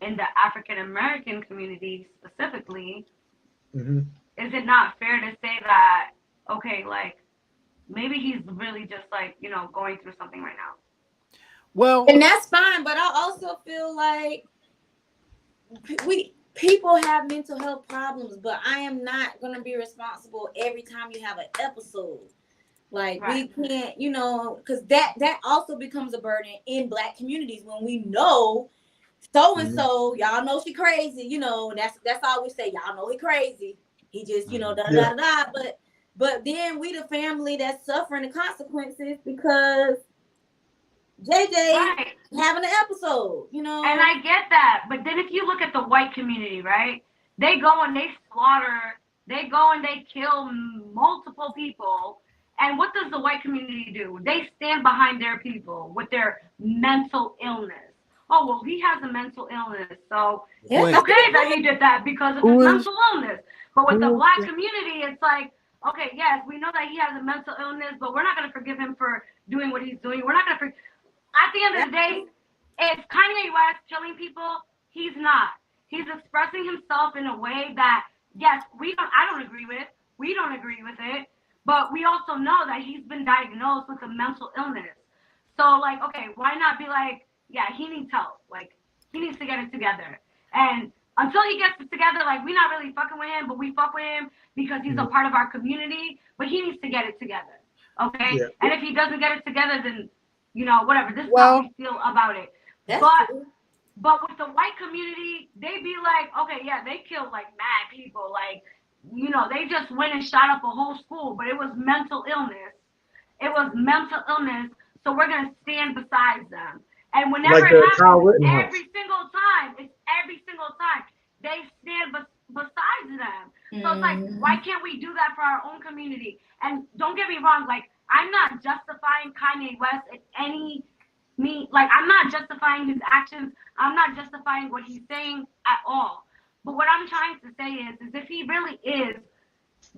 in the African American community specifically, is it not fair to say that, okay, like, maybe he's really just like, going through something right now? Well, and that's fine, but I also feel like people have mental health problems, but I am not going to be responsible every time you have an episode. Like, we can't, because that also becomes a burden in Black communities when we know so-and-so, y'all know she crazy, that's all we say. Y'all know he crazy. He just, da-da-da-da. But then we the family that's suffering the consequences because JJ having an episode, And I get that. But then if you look at the white community, right? They go and they slaughter, they go and they kill multiple people. And what does the white community do? They stand behind their people with their mental illness. Oh, well, he has a mental illness. So it's okay that he did that because of his mental illness. But with the Black community, it's like, okay, yes, we know that he has a mental illness, but we're not going to forgive him for doing what he's doing. We're not going to At the end of the day, if Kanye West killing people, he's not. He's expressing himself in a way that, yes, I don't agree with. We don't agree with it. But we also know that he's been diagnosed with a mental illness. So, like, okay, why not be like, yeah, he needs help. Like, he needs to get it together. And until he gets it together, like, we're not really fucking with him, but we fuck with him because he's a part of our community. But he needs to get it together. Okay? Yeah. And if he doesn't get it together, then, whatever. This is how we feel about it. But with the white community, they be like, okay, yeah, they killed, like, mad people. Like, they just went and shot up a whole school, but it was mental illness. It was mental illness, so we're going to stand beside them. And whenever it happens, every single time, they stand beside them. So it's like, why can't we do that for our own community? And don't get me wrong, like, I'm not justifying Kanye West I'm not justifying his actions. I'm not justifying what he's saying at all. But what I'm trying to say is if he really is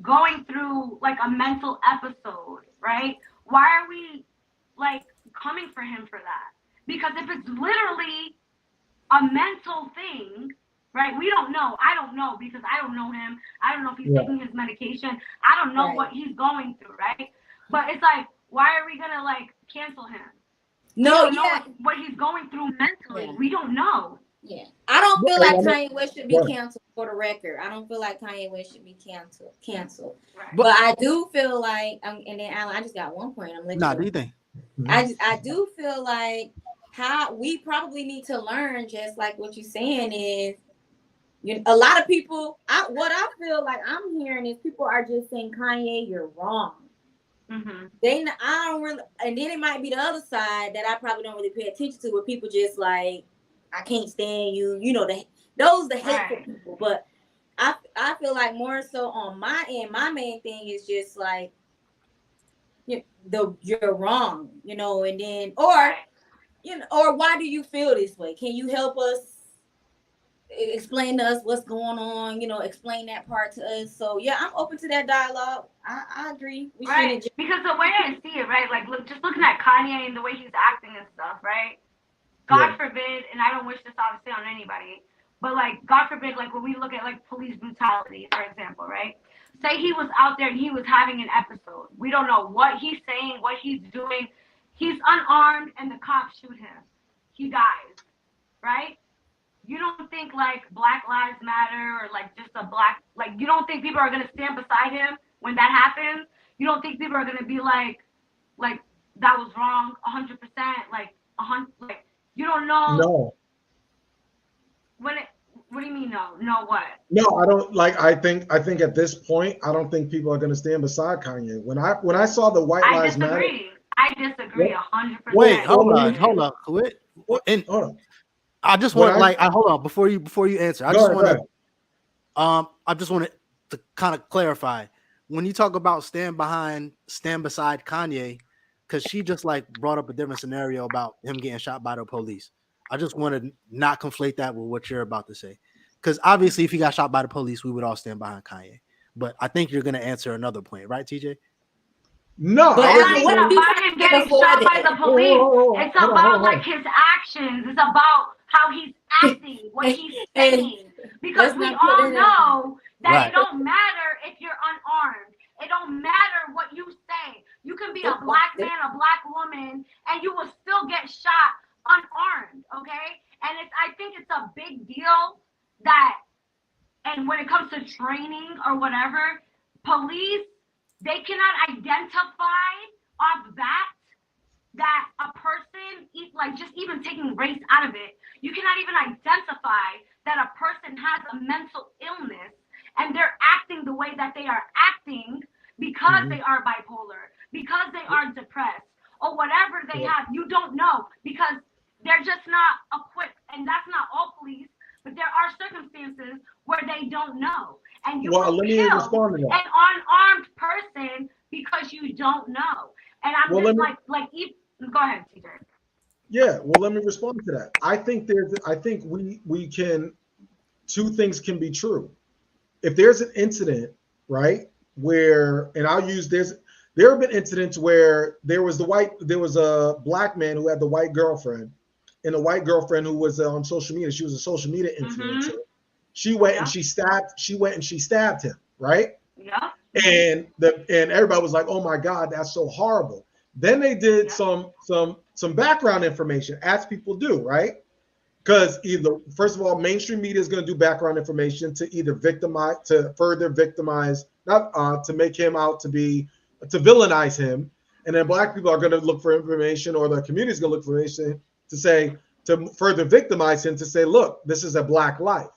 going through like a mental episode, right? Why are we like coming for him for that. Because if it's literally a mental thing, right? We don't know. I don't know because I don't know him. I don't know if he's taking his medication. I don't know what he's going through, right? But it's like, why are we gonna like cancel him? No, we don't know what he's going through mentally. Yeah. We don't know. Yeah, I don't feel like Kanye West should be canceled. For the record, I don't feel like Kanye West should be canceled. Right. But I do feel like, and then Alan, I just got one point. I'm letting do you think? I do feel like how we probably need to learn, just like what you're saying is, a lot of people. What I feel like I'm hearing is people are just saying, Kanye, you're wrong. Mm-hmm. I don't really, and then it might be the other side that I probably don't really pay attention to, where people just like, I can't stand you. Those the hateful people. But I feel like more so on my end, my main thing is just like, you're wrong, and then or why do you feel this way? Can you help us explain to us what's going on? Explain that part to us. So yeah, I'm open to that dialogue. I agree. We right, because the way I see it, right, like just looking at Kanye and the way he's acting and stuff, right? God forbid, and I don't wish this obviously on anybody, but like God forbid, like when we look at like police brutality, for example, right? Say he was out there and he was having an episode. We don't know what he's saying, what he's doing. He's unarmed and the cops shoot him. He dies, right? You don't think like Black Lives Matter or like just you don't think people are gonna stand beside him when that happens? You don't think people are gonna be like that was wrong, 100%, like you don't know. No. What do you mean no? No what? No, I don't like. I think at this point, I don't think people are going to stand beside Kanye. When I saw the White Lives Matter, I disagree 100%. Wait, hold on. Quit. Hold on. I just want hold on before you answer. I just want to kind of clarify when you talk about stand beside Kanye. Because she just like brought up a different scenario about him getting shot by the police. I just want to not conflate that with what you're about to say. Because obviously, if he got shot by the police, we would all stand behind Kanye. But I think you're going to answer another point, right, TJ? No. But it's not about him getting shot by the police. It's about like his actions. It's about how he's acting, what he's saying. Because we all know that it don't matter if you're unarmed. It don't matter what you say. You can be a black man, a black woman, and you will still get shot unarmed, okay? And I think it's a big deal and when it comes to training or whatever, police, they cannot identify off that a person, like just even taking race out of it, you cannot even identify that a person has a mental illness and they're acting the way that they are acting because they are bipolar, because they are depressed, or whatever they have. You don't know because they're just not equipped. And that's not all police, but there are circumstances where they don't know. And you will kill an unarmed person because you don't know. And I'm go ahead, TJ. Yeah, well, let me respond to that. I think we can, two things can be true. If there's an incident, right, where, and there have been incidents where there was a black man who had the white girlfriend, and the white girlfriend who was on social media, she was a social media influencer. She went and she stabbed him, right? Yeah. And everybody was like, "Oh my God, that's so horrible." Then they did some background information, as people do, right? Because first of all, mainstream media is going to do background information to further victimize, not to make him out to villainize him, and then black people are going to look for information, or the community is going to look for information to further victimize him, to say, look, this is a black life.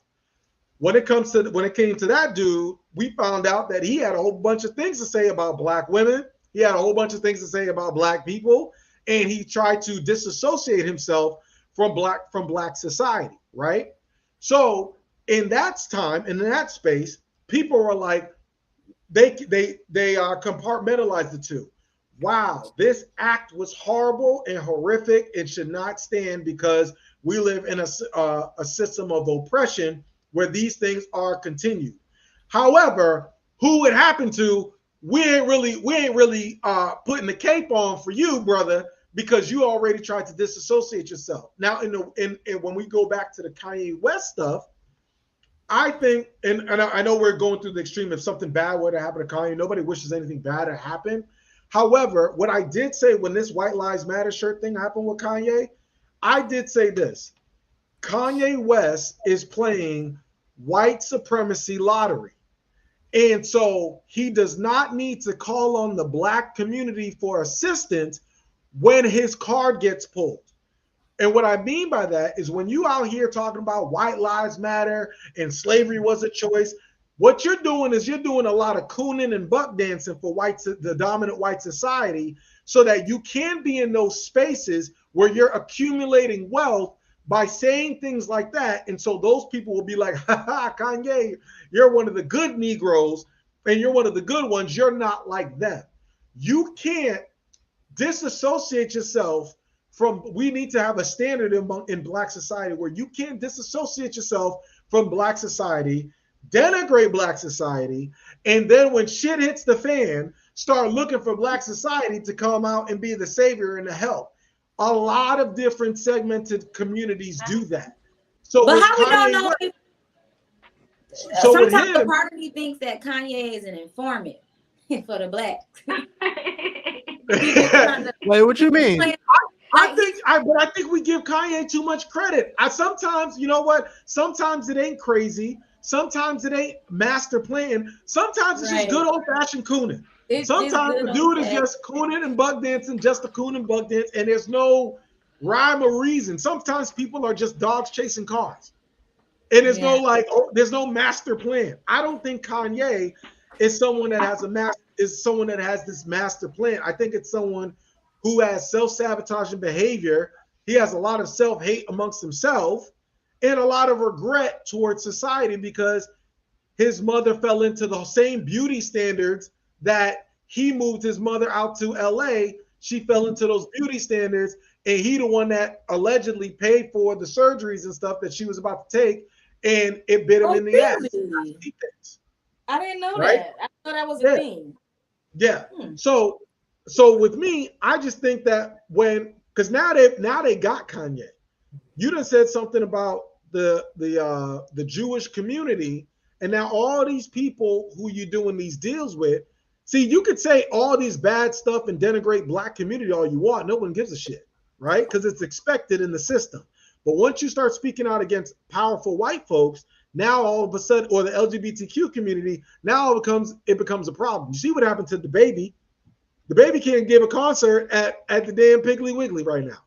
When it came to that dude, we found out that he had a whole bunch of things to say about black women. He had a whole bunch of things to say about black people, and he tried to disassociate himself from black society, right? So in that time, in that space, people were like, they compartmentalized the two. Wow, this act was horrible and horrific and should not stand because we live in a system of oppression where these things are continued. However, who it happened to, we ain't really putting the cape on for you, brother, because you already tried to disassociate yourself. Now, in when we go back to the Kanye West stuff, I think, and I know we're going through the extreme. If something bad were to happen to Kanye, nobody wishes anything bad to happen. However, what I did say when this White Lives Matter shirt thing happened with Kanye, I did say this. Kanye West is playing white supremacy lottery. And so he does not need to call on the black community for assistance when his card gets pulled. And what I mean by that is when you out here talking about white lives matter and slavery was a choice, what you're doing is you're doing a lot of cooning and buck dancing for the dominant white society, so that you can be in those spaces where you're accumulating wealth by saying things like that. And so those people will be like, ha ha, Kanye, you're one of the good Negroes and you're one of the good ones. You're not like them. You can't disassociate yourself from, we need to have a standard in black society where you can't disassociate yourself from black society, denigrate black society, and then when shit hits the fan, start looking for black society to come out and be the savior and the help. A lot of different segmented communities do that. So, but how we don't know? So sometimes the part of me thinks that Kanye is an informant for the blacks. Wait, what you mean? I think we give Kanye too much credit. Sometimes, you know what? Sometimes it ain't crazy. Sometimes it ain't master plan. Sometimes it's just good old fashioned cooning. Sometimes the dude is just cooning and bug dancing, just a coon and bug dance, and there's no rhyme or reason. Sometimes people are just dogs chasing cars, and there's there's no master plan. I don't think Kanye is someone that has this master plan. I think it's someone who has self-sabotaging behavior. He has a lot of self-hate amongst himself and a lot of regret towards society because his mother fell into the same beauty standards that he moved his mother out to LA. She fell into those beauty standards, and he the one that allegedly paid for the surgeries and stuff that she was about to take, and it bit him in the ass. I didn't know that. I thought that was a thing. Yeah. So with me, I just think that because now they got Kanye. You done said something about the Jewish community, and now all these people who you're doing these deals with. See, you could say all these bad stuff and denigrate black community all you want. No one gives a shit, right? Because it's expected in the system. But once you start speaking out against powerful white folks, now all of a sudden, or the LGBTQ community, now it becomes a problem. You see what happened to the baby? The baby can't give a concert at the damn Piggly Wiggly right now.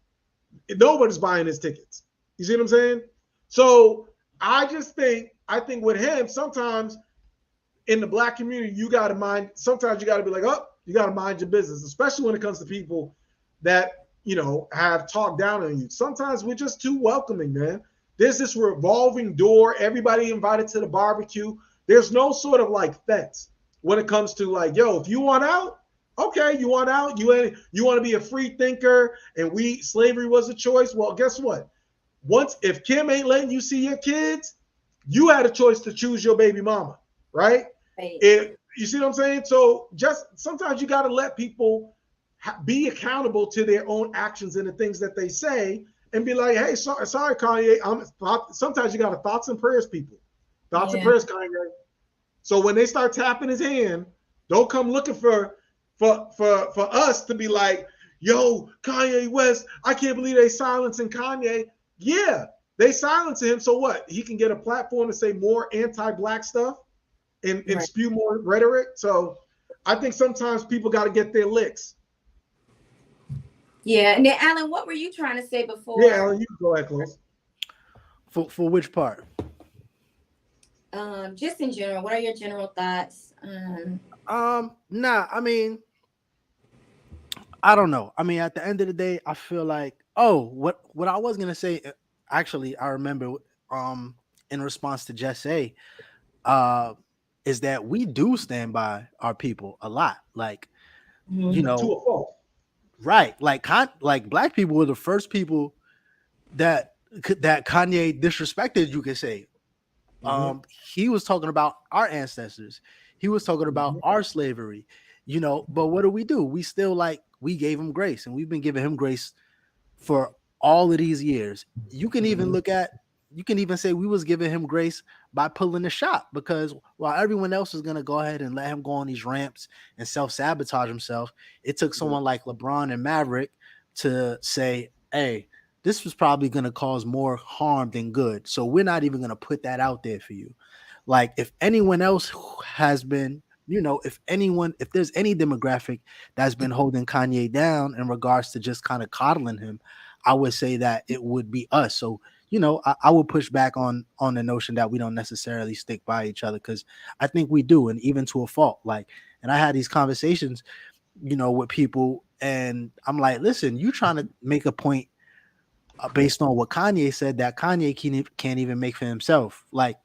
Nobody's buying his tickets. You see what I'm saying? So I think with him, sometimes in the black community, sometimes you got to be like, oh, you got to mind your business, especially when it comes to people that, have talked down on you. Sometimes we're just too welcoming, man. There's this revolving door, everybody invited to the barbecue. There's no sort of fence when it comes to yo, if you want out, okay, you want out, you want to be a free thinker, and slavery was a choice. Well, guess what? If Kim ain't letting you see your kids, you had a choice to choose your baby mama, right? You see what I'm saying? So just sometimes you got to let people be accountable to their own actions and the things that they say, and be like, hey, sorry, Kanye. Sometimes you got to thoughts and prayers, people. Thoughts and prayers, Kanye. So when they start tapping his hand, don't come looking for us to be like, yo, Kanye West, I can't believe they silencing Kanye. Yeah, they silencing him. So what? He can get a platform to say more anti-black stuff and spew more rhetoric. So I think sometimes people got to get their licks. Yeah, and then Alan, what were you trying to say before? Yeah, Alan, you can go ahead, close. For which part? Just in general, what are your general thoughts? Nah, I mean, I don't know. I mean, at the end of the day, I feel like, what I was gonna say, actually, I remember in response to Jesse, is that we do stand by our people a lot. Like, to a fault. Right. Like black people were the first people that Kanye disrespected, you could say. He was talking about our ancestors. He was talking about our slavery, but what do? We still we gave him grace, and we've been giving him grace for all of these years. You can even say we was giving him grace by pulling the shot, because while everyone else is going to go ahead and let him go on these ramps and self-sabotage himself, it took someone like LeBron and Maverick to say, hey, this was probably going to cause more harm than good, so we're not even going to put that out there for you. Like, if anyone else has been, if there's any demographic that's been holding Kanye down in regards to just kind of coddling him, I would say that it would be us. So, I would push back on the notion that we don't necessarily stick by each other, because I think we do, and even to a fault. Like, and I had these conversations, with people, and I'm like, listen, you trying to make a point based on what Kanye said that Kanye can't even make for himself. Like,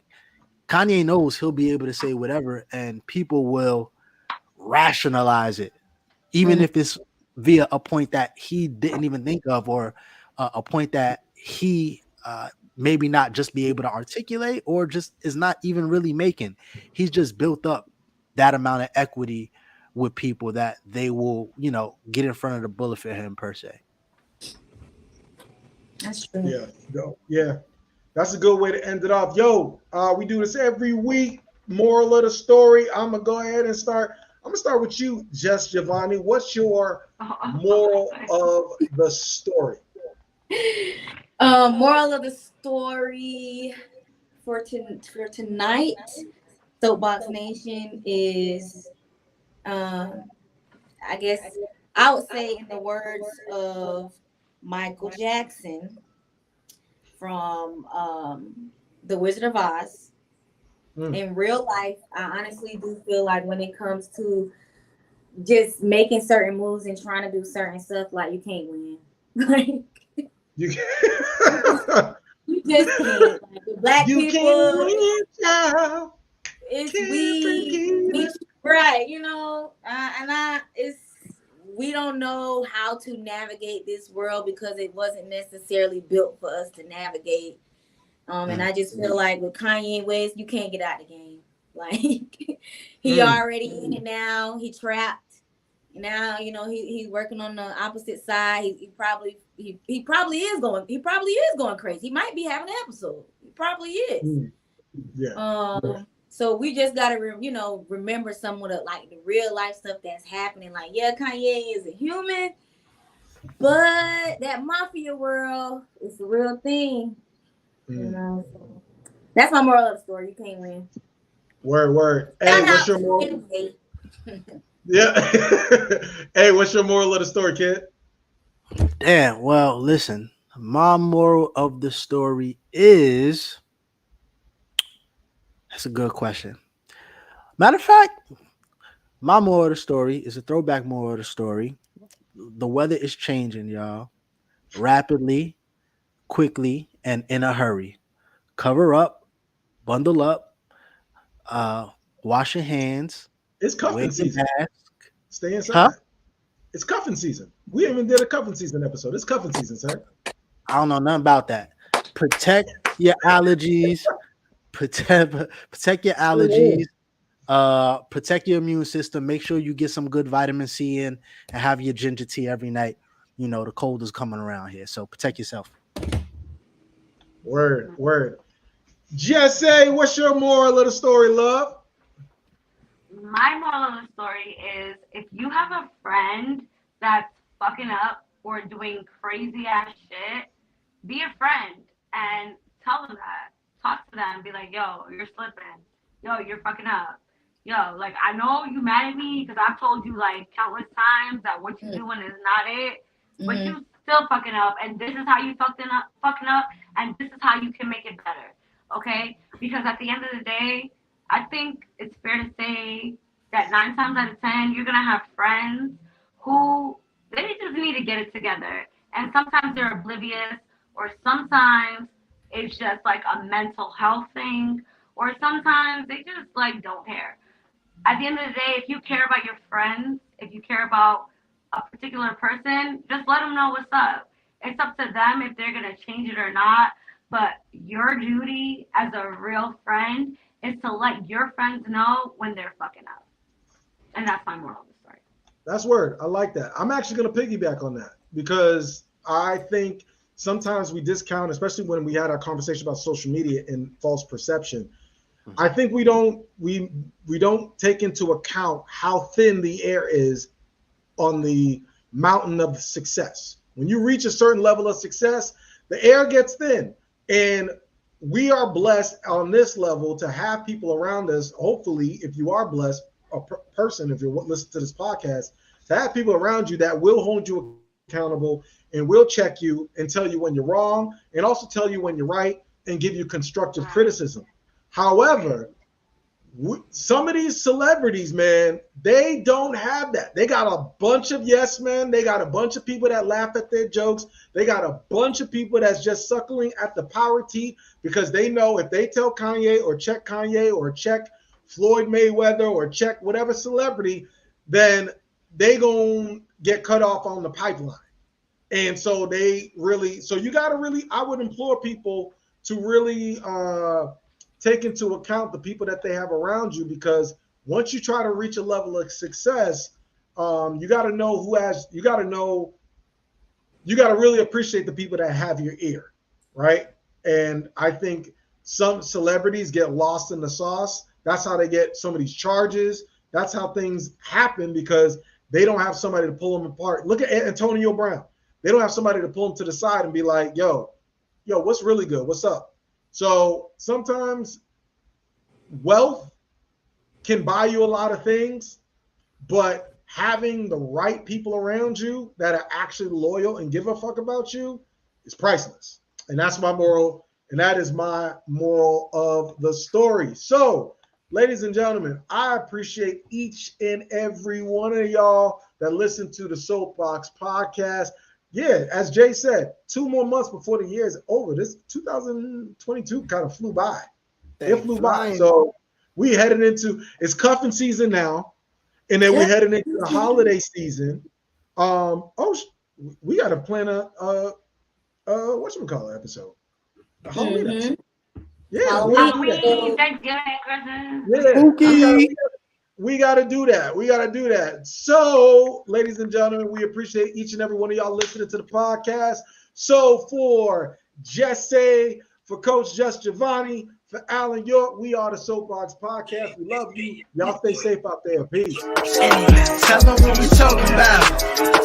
Kanye knows he'll be able to say whatever, and people will rationalize it, even if it's via a point that he didn't even think of, or a point that he maybe not just be able to articulate, or just is not even really making. He's just built up that amount of equity with people that they will, get in front of the bullet for him, per se. That's true. Yeah. That's a good way to end it off. Yo, we do this every week. Moral of the story. I'm gonna go ahead and start. I'm gonna start with you, Jess Giovanni. What's your moral of the story? Moral of the story for tonight, Soapboxx Nation, is, I guess I would say, in the words of Michael Jackson from The Wizard of Oz, in real life, I honestly do feel like when it comes to just making certain moves and trying to do certain stuff, like, you can't win. Like, you can't. You just can't. Like, the black you people, can't win, child. it's we right, we don't know how to navigate this world because it wasn't necessarily built for us to navigate. And I just feel like with Kanye West, you can't get out of the game. Like, he already in it now. He trapped. Now, he's working on the opposite side. He probably is going crazy. He might be having an episode. He probably is. Yeah. So we just gotta remember some of the real life stuff that's happening. Like, yeah, Kanye is a human, but that mafia world is a real thing. So that's my moral of the story. You can't win. Word. Hey, what's your moral? Yeah. Hey, what's your moral of the story, kid? Damn. Well, listen, my moral of the story is, that's a good question. Matter of fact, my moral of the story is a throwback moral of the story. The weather is changing, y'all, rapidly, quickly, and in a hurry. Cover up, bundle up, wash your hands. It's cuffing season. Stay inside. Huh? It's cuffing season. We even did a cuffing season episode. It's cuffing season, sir. I don't know nothing about that. Protect your allergies. Protect your allergies. Protect your immune system. Make sure you get some good vitamin C in, and have your ginger tea every night. The cold is coming around here, so protect yourself. Word. Jesse, what's your moral of the story, love? My moral of the story is, if you have a friend that's fucking up or doing crazy ass shit, be a friend and tell them that. Talk to them. Be like, yo, you're slipping. Yo, you're fucking up. Yo, like, I know you mad at me because I've told you countless times that what you're doing is not it, but you still fucking up, and this is how you fucking up, and this is how you can make it better. Okay? Because at the end of the day, I think it's fair to say that 9 times out of 10, you're gonna have friends who they just need to get it together, and sometimes they're oblivious, or sometimes it's just a mental health thing, or sometimes they just don't care. At the end of the day, if you care about your friends, if you care about a particular person, just let them know what's up. It's up to them if they're gonna change it or not. But your duty as a real friend is to let your friends know when they're fucking up. And that's my moral of the story. That's word. I like that. I'm actually going to piggyback on that because I think sometimes we discount, especially when we had our conversation about social media and false perception. I think we don't take into account how thin the air is on the mountain of success. When you reach a certain level of success, the air gets thin. And we are blessed on this level to have people around us. Hopefully, if you are blessed, a person, if you're listening to this podcast, to have people around you that will hold you accountable and will check you and tell you when you're wrong and also tell you when you're right and give you constructive criticism. However, some of these celebrities, man, they don't have that. They got a bunch of yes men. They got a bunch of people that laugh at their jokes. They got a bunch of people that's just suckling at the power teat because they know if they tell Kanye or check Floyd Mayweather or check whatever celebrity, then they gonna get cut off on the pipeline. And so you got to really, I would implore people to really take into account the people that they have around you, because once you try to reach a level of success, you got to know you got to really appreciate the people that have your ear, right? And I think some celebrities get lost in the sauce. That's how they get some of these charges. That's how things happen because they don't have somebody to pull them apart. Look at Antonio Brown. They don't have somebody to pull them to the side and be like, yo, what's really good? What's up? So sometimes wealth can buy you a lot of things, but having the right people around you that are actually loyal and give a fuck about you is priceless. And that's my moral, and that is my moral of the story. So, ladies and gentlemen, I appreciate each and every one of y'all that listen to the Soapboxx Podcast. Yeah, as Jay said, 2 more months before the year is over. This 2022 kind of flew by. It flew by. So we headed into, it's cuffing season now, and then we're heading into the holiday season. We got to plan a whatchamacallit episode. A Halloween episode. Yeah. Halloween, Thanksgiving, Christmas. Yeah. Spooky. We got to do that. So, ladies and gentlemen, we appreciate each and every one of y'all listening to the podcast. So, for Jesse, for Coach Just Giovanni, for Alan York, we are the Soapboxx Podcast. We love you. Y'all stay safe out there. Peace. Tell them what we talking about.